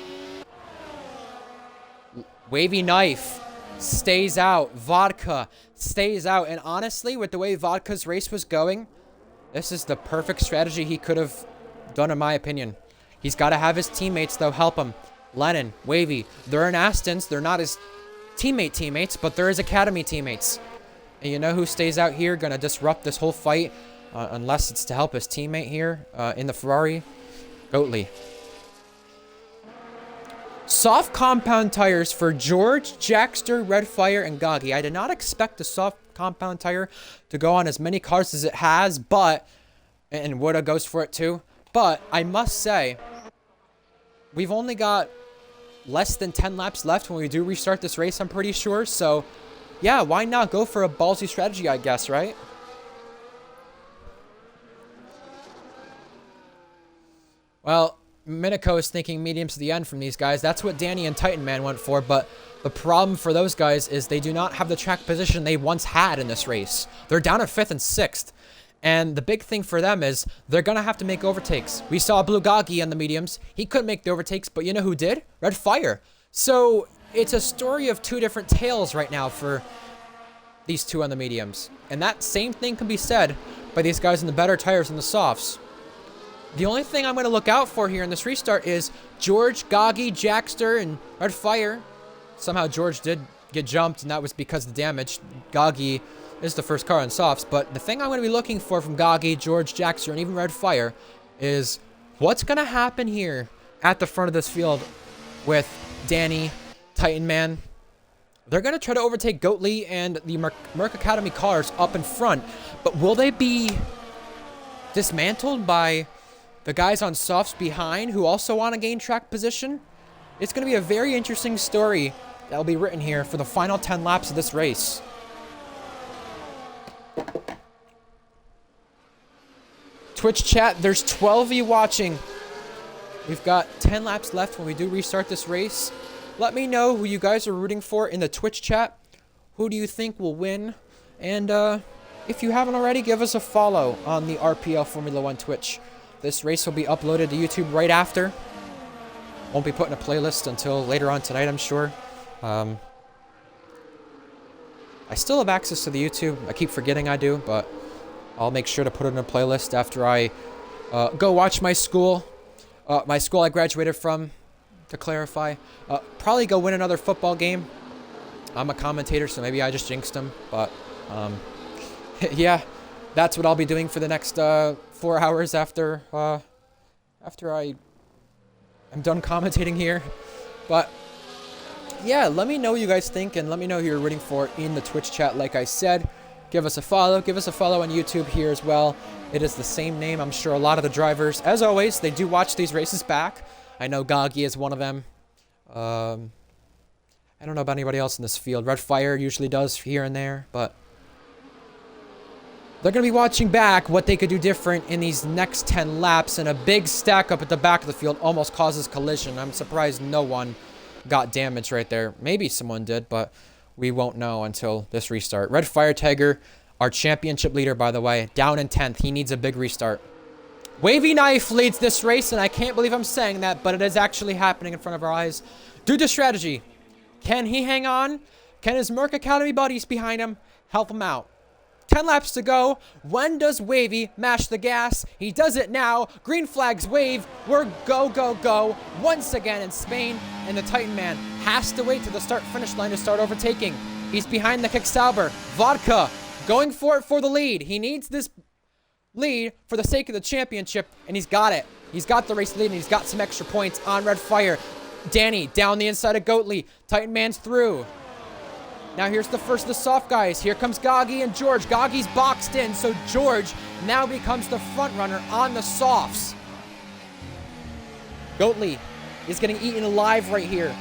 Speaker 1: Wavy Knife stays out. Vodka stays out. And honestly, with the way Vodka's race was going, this is the perfect strategy he could have done, in my opinion. He's got to have his teammates, though, help him. Lennon, Wavy, they're in Astons. They're not his teammates, but they're his academy teammates. And you know who stays out here, going to disrupt this whole fight, unless it's to help his teammate here in the Ferrari? Goatley. Soft compound tires for George, Jackster, Red Fire, and Goggy. I did not expect the soft compound tire to go on as many cars as it has, but, and Woodha goes for it too, but I must say, we've only got less than 10 laps left when we do restart this race, I'm pretty sure, so yeah, why not go for a ballsy strategy, I guess, right? Well, Minico is thinking mediums to the end from these guys. That's what Danny and Titan Man went for, but the problem for those guys is they do not have the track position they once had in this race. They're down at 5th and 6th. And the big thing for them is they're going to have to make overtakes. We saw Blue Goggy on the mediums. He couldn't make the overtakes, but you know who did? Red Fire. So it's a story of 2 different tales right now for these 2 on the mediums. And that same thing can be said by these guys in the better tires and the softs. The only thing I'm going to look out for here in this restart is George, Goggy, Jackster, and Red Fire. Somehow George did get jumped, and that was because of the damage. Goggy is the first car on softs, but the thing I'm going to be looking for from Goggy, George, Jackster, and even Red Fire is what's going to happen here at the front of this field with Danny, Titan Man. They're going to try to overtake Goatley and the Merc Academy cars up in front, but will they be dismantled by the guys on softs behind who also want to gain track position? It's going to be a very interesting story that will be written here for the final 10 laps of this race. Twitch chat, there's 12 of you watching. We've got 10 laps left when we do restart this race. Let me know who you guys are rooting for in the Twitch chat. Who do you think will win? And if you haven't already, give us a follow on the RPL Formula 1 Twitch. This race will be uploaded to YouTube right after. Won't be put in a playlist until later on tonight, I'm sure. I still have access to the YouTube. I keep forgetting I do, but I'll make sure to put it in a playlist after I go watch my school. My school I graduated from, to clarify. Probably go win another football game. I'm a commentator, so maybe I just jinxed him. But, yeah, that's what I'll be doing for the next 4 hours after I am done commentating here. But yeah, let me know what you guys think, and let me know who you're rooting for in the Twitch chat. Like I said, give us a follow. Give us a follow on YouTube here as well. It is the same name. I'm sure a lot of the drivers, as always, they do watch these races back. I know Goggy is one of them. I don't know about anybody else in this field. Red Fire usually does here and there, but They're going to be watching back what they could do different in these next 10 laps, and a big stack up at the back of the field almost causes collision. I'm surprised no one got damaged right there. Maybe someone did, but we won't know until this restart. Red Fire Tiger, our championship leader, by the way, down in 10th. He needs a big restart. Wavy Knife leads this race, and I can't believe I'm saying that, but it is actually happening in front of our eyes. Due to strategy, can he hang on? Can his Merc Academy buddies behind him help him out? 10 laps to go. When does Wavy mash the gas? He does it now. Green flags wave. We're go, go, go once again in Spain, and the Titan Man has to wait to the start-finish line to start overtaking. He's behind the Kicksauber. Vodka going for it for the lead. He needs this lead for the sake of the championship, and he's got it. He's got the race lead, and he's got some extra points on Red Fire. Danny down the inside of Goatley. Titan Man's through. Now here's the first of the soft guys. Here comes Goggy and George. Goggy's boxed in, so George now becomes the front runner on the softs. Goatley is getting eaten alive right here.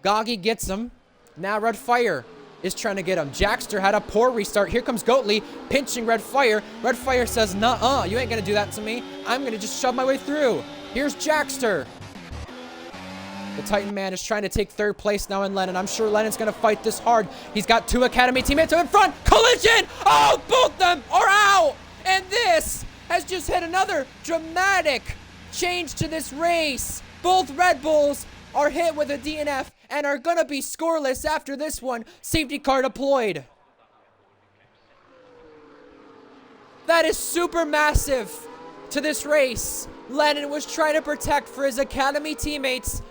Speaker 1: Goggy gets him. Now Red Fire is trying to get him. Jackster had a poor restart. Here comes Goatley pinching Red Fire. Red Fire says, nuh-uh, you ain't gonna do that to me. I'm gonna just shove my way through. Here's Jackster. The Titan Man is trying to take third place now in Lennon. I'm sure Lennon's going to fight this hard. He's got two Academy teammates up in front. Collision! Oh, both of them are out! And this has just hit another dramatic change to this race. Both Red Bulls are hit with a DNF and are going to be scoreless after this one. Safety car deployed. That is super massive to this race. Lennon was trying to protect for his Academy teammates,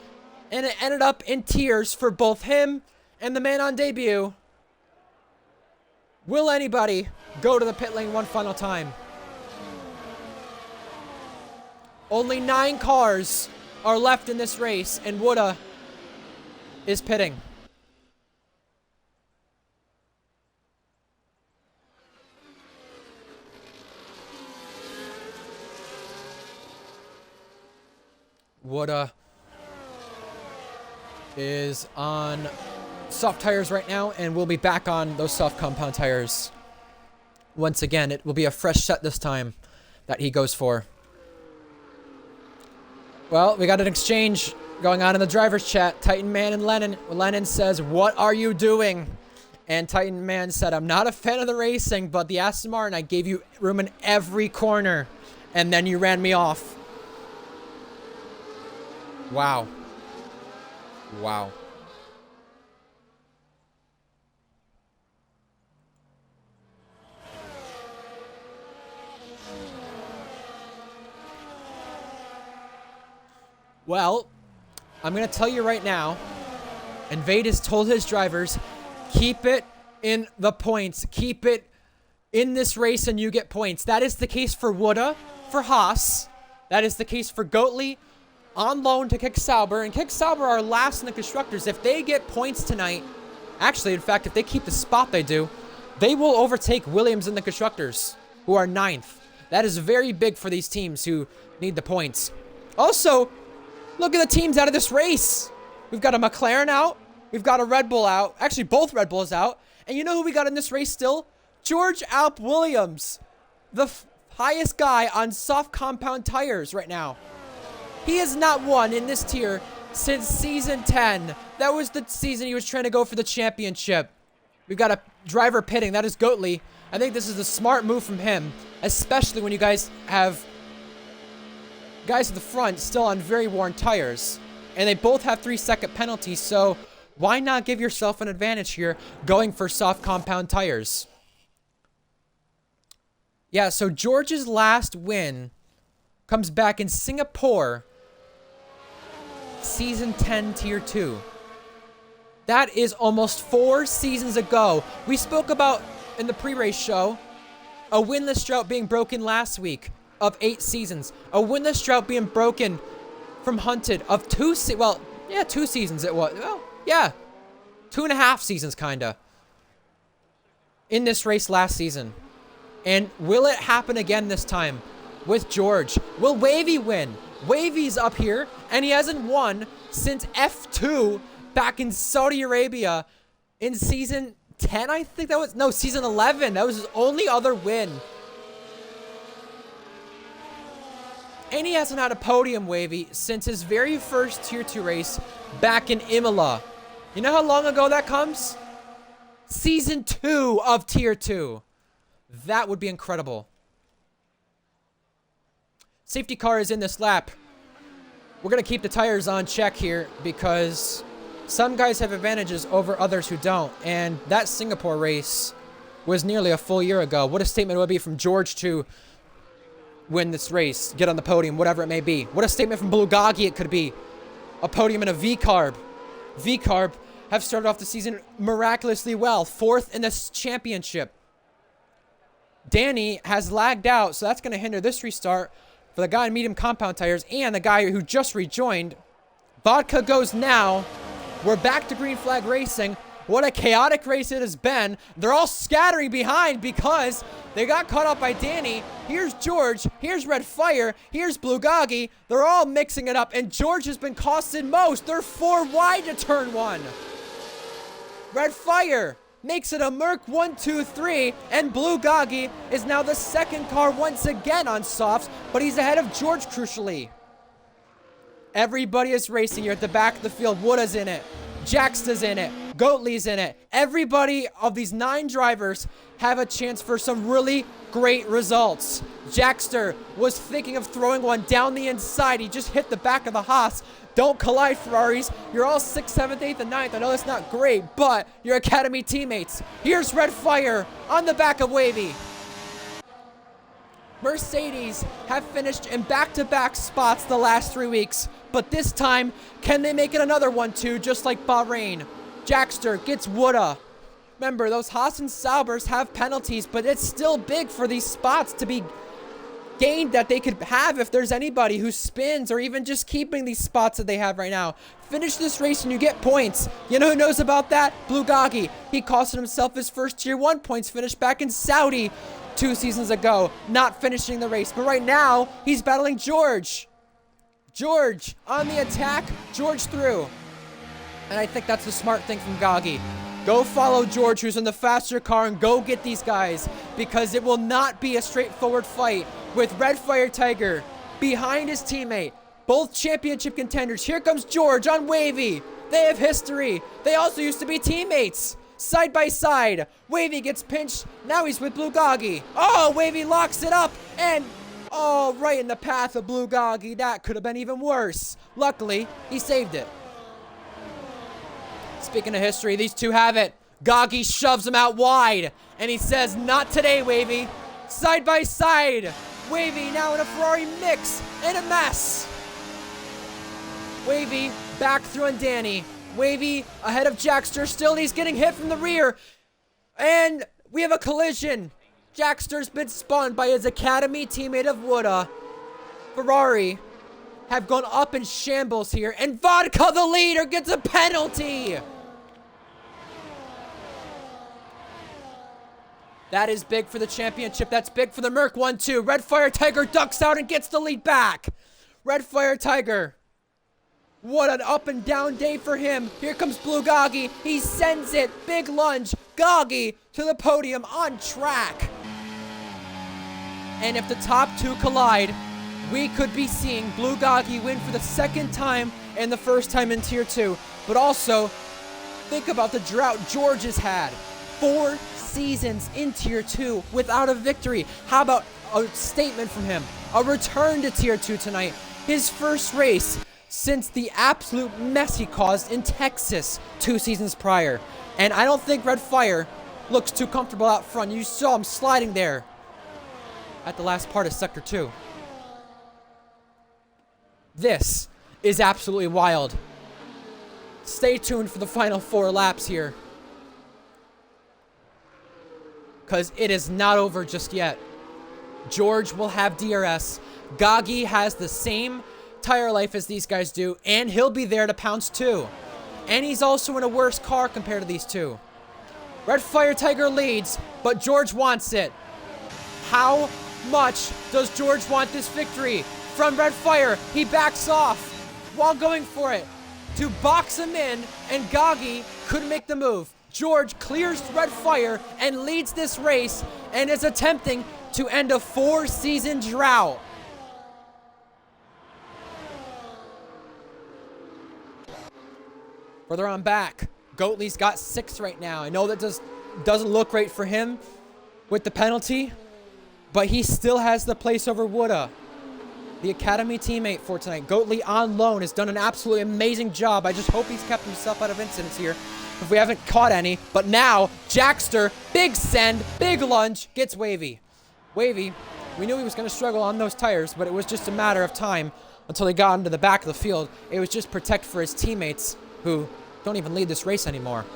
Speaker 1: and it ended up in tears for both him and the man on debut. Will anybody go to the pit lane one final time? Only 9 cars are left in this race, and Woodha is pitting. Woodha is on soft tires right now, and we'll be back on those soft compound tires. Once again, it will be a fresh set this time that he goes for. Well, we got an exchange going on in the driver's chat. Titan Man and Lennon. Lennon says, "What are you doing?" And Titan Man said, "I'm not a fan of the racing, but the Aston Martin, I gave you room in every corner, and then you ran me off." Wow. Wow. Well, I'm going to tell you right now, and Vade has told his drivers, keep it in the points. Keep it in this race and you get points. That is the case for Woodha, for Haas. That is the case for Goatley, on loan to Kicksauber. And Kicksauber are last in the Constructors. If they get points tonight, actually, in fact, if they keep the spot they do, they will overtake Williams and the Constructors, who are 9th. That is very big for these teams who need the points. Also, look at the teams out of this race. We've got a McLaren out. We've got a Red Bull out. Actually, both Red Bulls out. And you know who we got in this race still? George Alp Williams, the highest guy on soft compound tires right now. He has not won in this tier since season 10. That was the season he was trying to go for the championship. We've got a driver pitting. That is Goatley. I think this is a smart move from him, especially when you guys have guys at the front still on very worn tires. And they both have 3-second penalties, so why not give yourself an advantage here going for soft compound tires? Yeah, so George's last win comes back in Singapore, Season 10, Tier 2. That is almost 4 seasons ago. We spoke about, in the pre-race show, a winless drought being broken last week of 8 seasons. A winless drought being broken from Hunted of 2 seasons it was. Well, yeah. 2.5 seasons, kinda. In this race last season. And will it happen again this time with George? Will Wavy win? Wavy's up here, and he hasn't won since F2 back in Saudi Arabia in season 10, I think that was. No, season 11. That was his only other win And he hasn't had a podium, Wavy, since his very first Tier 2 race back in Imola. You know how long ago that comes? Season 2 of Tier 2. That would be incredible. Safety car is in this lap. We're going to keep the tires on check here because some guys have advantages over others who don't. And that Singapore race was nearly a full year ago. What a statement it would be from George to win this race, get on the podium, whatever it may be. What a statement from Bulgogi it could be. A podium in a V-Carb. V-Carb have started off the season miraculously well. 4th in this championship. Danny has lagged out, so that's going to hinder this restart for the guy in medium compound tires and the guy who just rejoined. Vodka goes now. We're back to green flag racing. What a chaotic race it has been. They're all scattering behind because they got caught up by Danny. Here's George. Here's Red Fire. Here's Bulgogi. They're all mixing it up, and George has been costed most. They're 4 wide to turn 1. Red Fire makes it a Merc 1, 2, 3, and Bulgogi is now the second car once again on softs, but he's ahead of George crucially. Everybody is racing here at the back of the field. Wooda's in it. Jaxta's in it. Goatley's in it. Everybody of these 9 drivers have a chance for some really great results. Jaxter was thinking of throwing one down the inside. He just hit the back of the Haas. Don't collide, Ferraris. You're all 6th, 7th, 8th, and 9th. I know that's not great, but you're Academy teammates. Here's Red Fire on the back of Wavy. Mercedes have finished in back-to-back spots the last 3 weeks, but this time, can they make it another 1-2 just like Bahrain? Jaxter gets Wooda. Remember, those Haas and Saubers have penalties, but it's still big for these spots to be gained that they could have if there's anybody who spins or even just keeping these spots that they have right now. Finish this race and you get points. You know who knows about that? Bulgogi. He costed himself his first Tier 1 points finish back in Saudi 2 seasons ago, not finishing the race. But right now, he's battling George. George on the attack, George through. And I think that's the smart thing from Gagi. Go follow George, who's in the faster car, and go get these guys, because it will not be a straightforward fight with Red Fire Tiger behind his teammate. Both championship contenders. Here comes George on Wavy. They have history. They also used to be teammates. Side by side. Wavy gets pinched. Now he's with Bulgogi. Oh, Wavy locks it up. And, oh, right in the path of Bulgogi. That could have been even worse. Luckily, he saved it. Speaking of history, these two have it. Gagi shoves him out wide. And he says, not today, Wavy. Side by side. Wavy now in a Ferrari mix. And a mess. Wavy back through on Danny. Wavy ahead of Jaxter. Still, he's getting hit from the rear. And we have a collision. Jaxter's been spun by his Academy teammate of Wooda. Ferrari have gone up in shambles here. And Vodka, the leader, gets a penalty. That is big for the championship. That's big for the Merc 1-2. Red Fire Tiger ducks out and gets the lead back. Red Fire Tiger. What an up and down day for him. Here comes Bulgogi. He sends it. Big lunge. Gagi to the podium on track. And if the top two collide, we could be seeing Bulgogi win for the second time and the first time in Tier 2. But also, think about the drought George has had. 4 seasons in Tier 2 without a victory. How about a statement from him? A return to Tier 2 tonight. His first race since the absolute mess he caused in Texas 2 seasons prior. And I don't think Red Fire looks too comfortable out front. You saw him sliding there at the last part of Sector 2. This is absolutely wild. Stay tuned for the final 4 laps here, because it is not over just yet. George will have DRS. Gagi has the same tire life as these guys do, and he'll be there to pounce too. And he's also in a worse car compared to these two. Red Fire Tiger leads, but George wants it. How much does George want this victory from Red Fire? He backs off while going for it to box him in, and Gagi couldn't make the move. George clears Red Fire and leads this race and is attempting to end a 4-season drought. Further on back. Goatley's got 6 right now. I know that doesn't look great for him with the penalty, but he still has the place over Woodha, the academy teammate for tonight. Goatley on loan has done an absolutely amazing job. I just hope he's kept himself out of incidents here if we haven't caught any. But now, Jackster, big send, big lunge, gets Wavy. Wavy, we knew he was going to struggle on those tires, but it was just a matter of time until he got into the back of the field. It was just protect for his teammates who don't even lead this race anymore.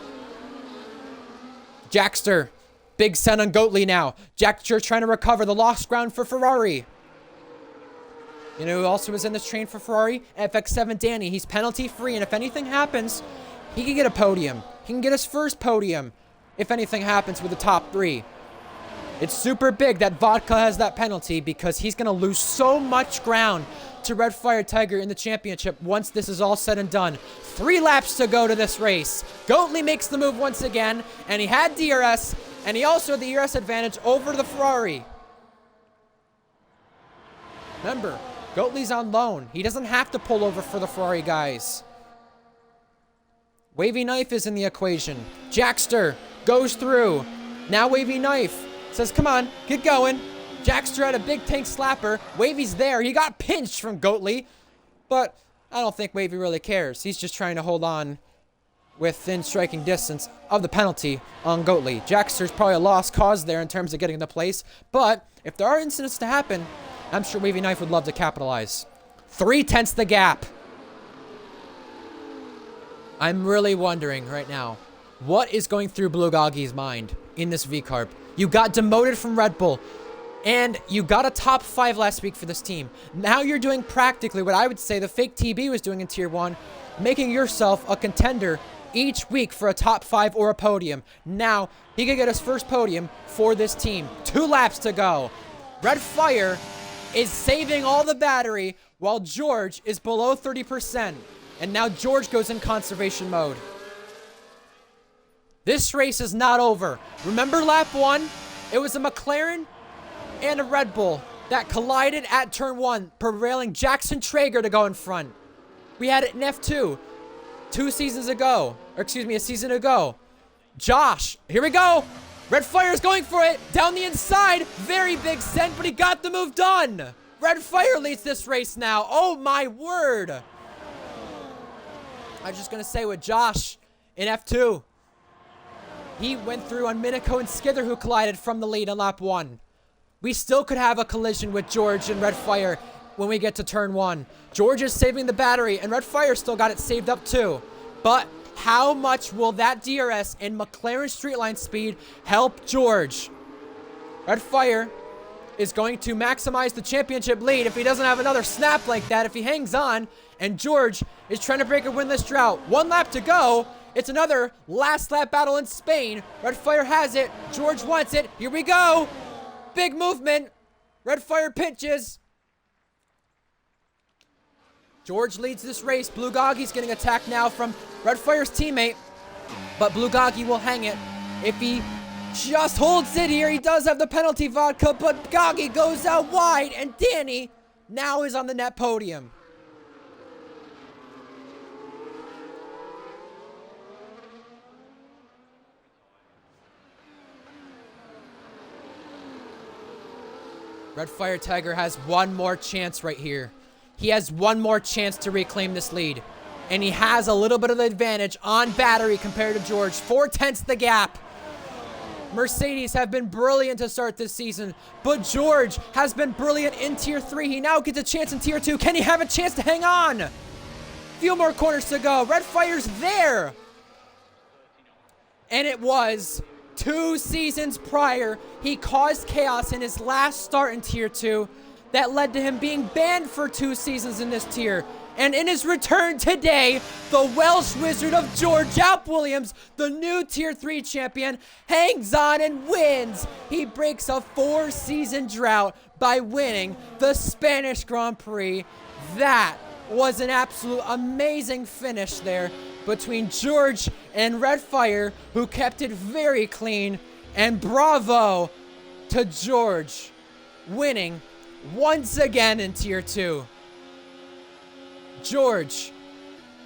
Speaker 1: Jackster, big send on Goatley now. Jackster trying to recover the lost ground for Ferrari. You know who also was in this train for Ferrari? FX7 Danny. He's penalty free, and if anything happens, he can get a podium. He can get his first podium if anything happens with the top 3. It's super big that Vodka has that penalty because he's going to lose so much ground to Red Fire Tiger in the championship once this is all said and done. 3 laps to go to this race. Goatley makes the move once again, and he had DRS, and he also had the DRS advantage over the Ferrari. Remember, Goatley's on loan. He doesn't have to pull over for the Ferrari guys. Wavy Knife is in the equation. Jackster goes through. Now Wavy Knife says, come on, get going. Jackster had a big tank slapper. Wavy's there. He got pinched from Goatley, but I don't think Wavy really cares. He's just trying to hold on within striking distance of the penalty on Goatley. Jackster's probably a lost cause there in terms of getting the place, but if there are incidents to happen, I'm sure Wavy Knife would love to capitalize. 3/10 the gap. I'm really wondering right now, what is going through Blue Goggy's mind in this V-Carb? You got demoted from Red Bull, and you got a top 5 last week for this team. Now you're doing practically what I would say the fake TB was doing in Tier 1, making yourself a contender each week for a top 5 or a podium. Now, he could get his first podium for this team. 2 laps to go. Red Fire is saving all the battery while George is below 30%. And now George goes in conservation mode. This race is not over. Remember lap 1? It was a McLaren and a Red Bull that collided at turn 1, prevailing Jackson Traeger to go in front. We had it in F2 a season ago. Josh, here we go. Red Fire is going for it. Down the inside. Very big send, but he got the move done. Red Fire leads this race now. Oh, my word. I was just going to say with Josh in F2, he went through on Minico and Skither, who collided from the lead on lap 1. We still could have a collision with George and Red Fire when we get to turn 1. George is saving the battery, and Red Fire still got it saved up too. But how much will that DRS and McLaren Streetline speed help George? Red Fire is going to maximize the championship lead if he doesn't have another snap like that, if he hangs on, and George is trying to break a winless drought. 1 lap to go. It's another last lap battle in Spain. Red Fire has it. George wants it. Here we go. Big movement. Red Fire pinches. George leads this race. Blue Goggy's getting attacked now from Red Fire's teammate, but Blue Goggy will hang it if he just holds it here. He does have the penalty, Vodka, but Goggy goes out wide, and Danny now is on the net podium. Red Fire Tiger has one more chance right here. He has one more chance to reclaim this lead. And he has a little bit of the advantage on battery compared to George. 4/10 the gap. Mercedes have been brilliant to start this season, but George has been brilliant in Tier 3. He now gets a chance in Tier 2. Can he have a chance to hang on? Few more corners to go. Red Fire's there. And it was 2 seasons prior, he caused chaos in his last start in Tier 2 that led to him being banned for 2 seasons in this tier. And in his return today, the Welsh Wizard of George Alp Williams, the new Tier 3 champion, hangs on and wins. He breaks a 4-season drought by winning the Spanish Grand Prix. That was an absolute amazing finish there between George and Red Fire, who kept it very clean. And bravo to George, winning once again in Tier 2. George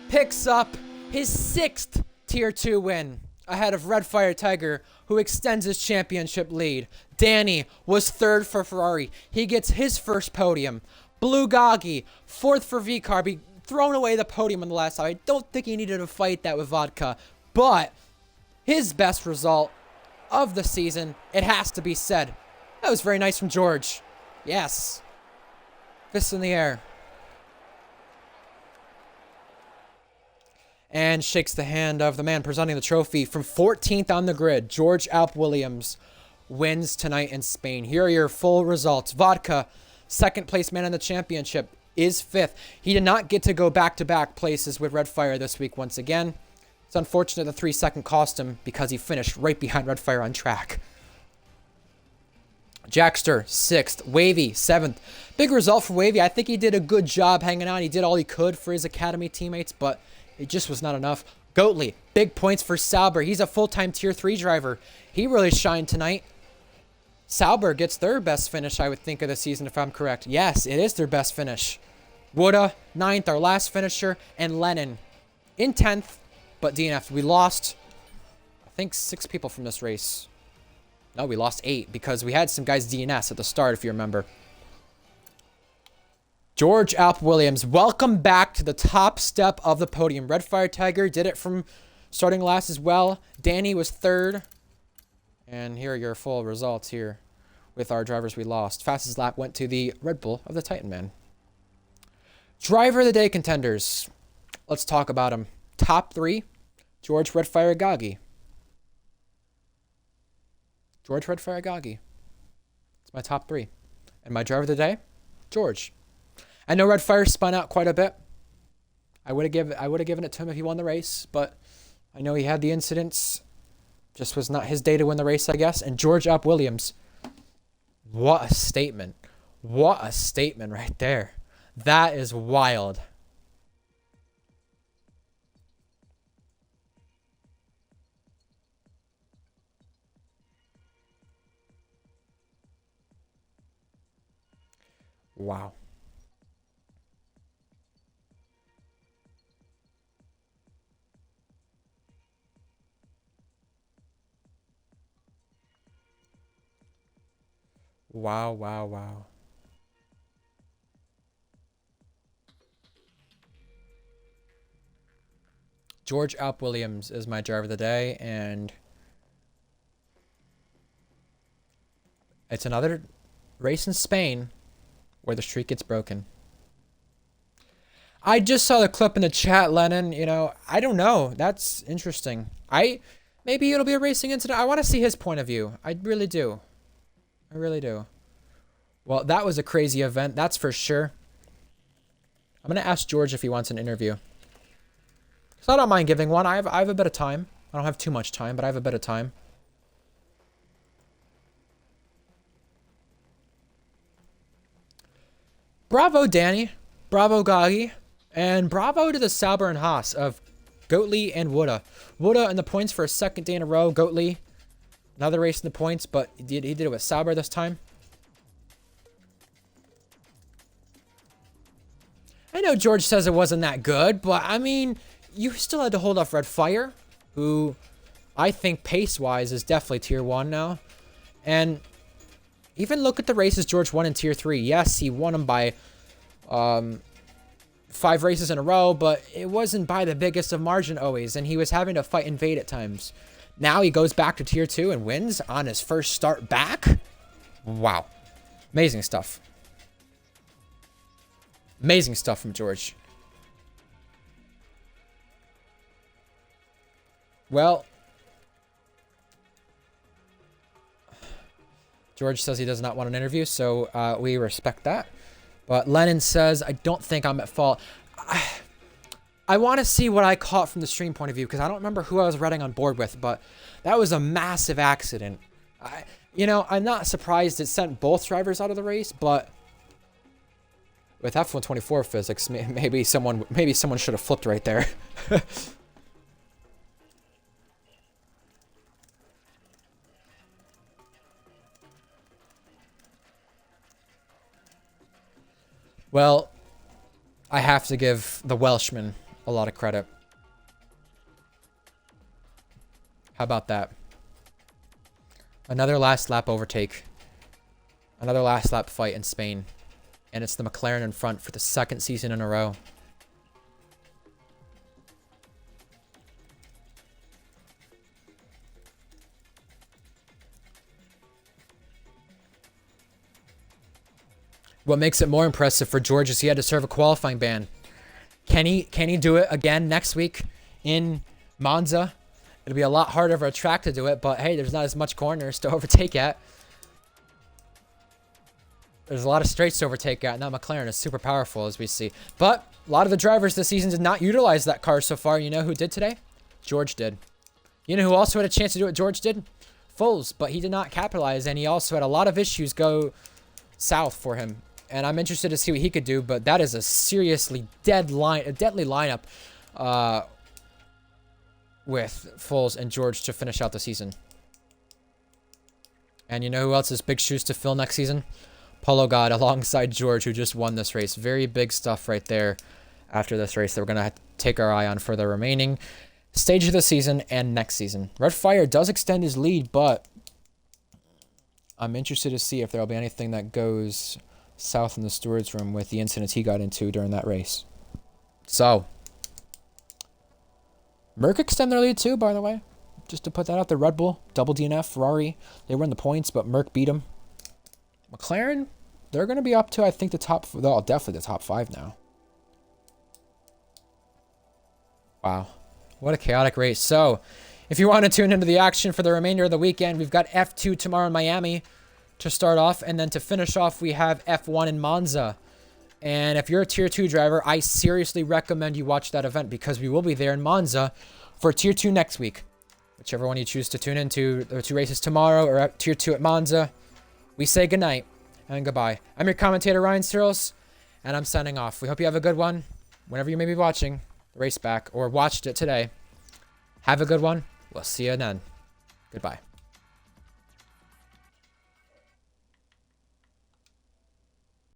Speaker 1: picks up his 6th Tier 2 win, ahead of Red Fire Tiger, who extends his championship lead. Danny was 3rd for Ferrari. He gets his first podium. Blue Goggy, 4th for V-Carb. Thrown away the podium on the last time. I don't think he needed to fight that with Vodka, but his best result of the season, it has to be said. That was very nice from George. Yes. Fists in the air. And shakes the hand of the man presenting the trophy from 14th on the grid. George Alp Williams wins tonight in Spain. Here are your full results. Vodka, 2nd place man in the championship, is 5th. He did not get to go back-to-back places with Red Fire this week once again. It's unfortunate the 3-second cost him because he finished right behind Red Fire on track. Jackster, 6th. Wavy, 7th. Big result for Wavy. I think he did a good job hanging on. He did all he could for his academy teammates, but it just was not enough. Goatley, big points for Sauber. He's a full-time Tier 3 driver. He really shined tonight. Sauber gets their best finish, I would think, of the season, if I'm correct. Yes, it is their best finish. Woda, 9th, our last finisher. And Lennon in 10th, but DNF. We lost, I think, 6 people from this race. No, we lost 8 because we had some guys DNS at the start, if you remember. George Alp Williams, welcome back to the top step of the podium. Red Fire Tiger did it from starting last as well. Danny was 3rd. And here are your full results here with our drivers we lost. Fastest lap went to the Red Bull of the Titan Man. Driver of the Day contenders. Let's talk about them. Top 3, George Red Fire Goggy. George Red Fire Goggy. It's my top 3. And my driver of the day, George. I know Red Fire spun out quite a bit. I would have given it to him if he won the race, but I know he had the incidents. Just was not his day to win the race, I guess. And George Alp Williams. What a statement. What a statement right there. That is wild. Wow. Wow, wow, wow. George Alp Williams is my driver of the day, and it's another race in Spain where the streak gets broken. I just saw the clip in the chat, Lennon. You know, I don't know. That's interesting. Maybe it'll be a racing incident. I want to see his point of view. I really do. I really do. Well, that was a crazy event. That's for sure. I'm going to ask George if he wants an interview. So I don't mind giving one. I have a bit of time. I don't have too much time, but I have a bit of time. Bravo, Danny. Bravo, Goggy. And bravo to the Sauber and Haas of Goatley and Woda. Woda in the points for a 2nd day in a row. Goatley, another race in the points, but he did it with Sauber this time. I know George says it wasn't that good, but I mean, you still had to hold off Red Fire, who I think pace-wise is definitely Tier 1 now. And even look at the races George won in Tier 3. Yes, he won them by 5 races in a row, but it wasn't by the biggest of margin always, and he was having to fight Invade at times. Now he goes back to Tier 2 and wins on his first start back. Wow. Amazing stuff. Amazing stuff from George. Well, George says he does not want an interview, so we respect that. But Lennon says, I don't think I'm at fault. I want to see what I caught from the stream point of view, because I don't remember who I was riding on board with, but that was a massive accident. You know, I'm not surprised it sent both drivers out of the race, but with F124 physics, maybe someone should have flipped right there. Well, I have to give the Welshman a lot of credit. How about that? Another last lap overtake. Another last lap fight in Spain. And it's the McLaren in front for the second season in a row. What makes it more impressive for George is he had to serve a qualifying ban. Can he do it again next week in Monza? It'll be a lot harder for a track to do it, but hey, there's not as much corners to overtake at. There's a lot of straights to overtake at, and that McLaren is super powerful, as we see. But a lot of the drivers this season did not utilize that car so far. You know who did today? George did. You know who also had a chance to do what George did? Foles, but he did not capitalize, and he also had a lot of issues go south for him. And I'm interested to see what he could do, but that is a seriously deadly lineup with Foles and George to finish out the season. And you know who else has big shoes to fill next season? Polo God alongside George, who just won this race. Very big stuff right there after this race that we're going to take our eye on for the remaining stage of the season and next season. Red Fire does extend his lead, but I'm interested to see if there will be anything that goes south in the steward's room with the incidents he got into during that race. So, Merc extend their lead too, by the way. Just to put that out there, Red Bull, double DNF, Ferrari, they were in the points, but Merc beat them. McLaren, they're going to be up to, I think, the top, well, definitely the top 5 now. Wow. What a chaotic race. So, if you want to tune into the action for the remainder of the weekend, we've got F2 tomorrow in Miami to start off, and then to finish off, we have F1 in Monza. And if you're a Tier 2 driver, I seriously recommend you watch that event because we will be there in Monza for Tier 2 next week. Whichever one you choose to tune into, the 2 races tomorrow or at Tier 2 at Monza, we say goodnight and goodbye. I'm your commentator, Ryan Searles, and I'm signing off. We hope you have a good one whenever you may be watching the race back or watched it today. Have a good one. We'll see you then. Goodbye.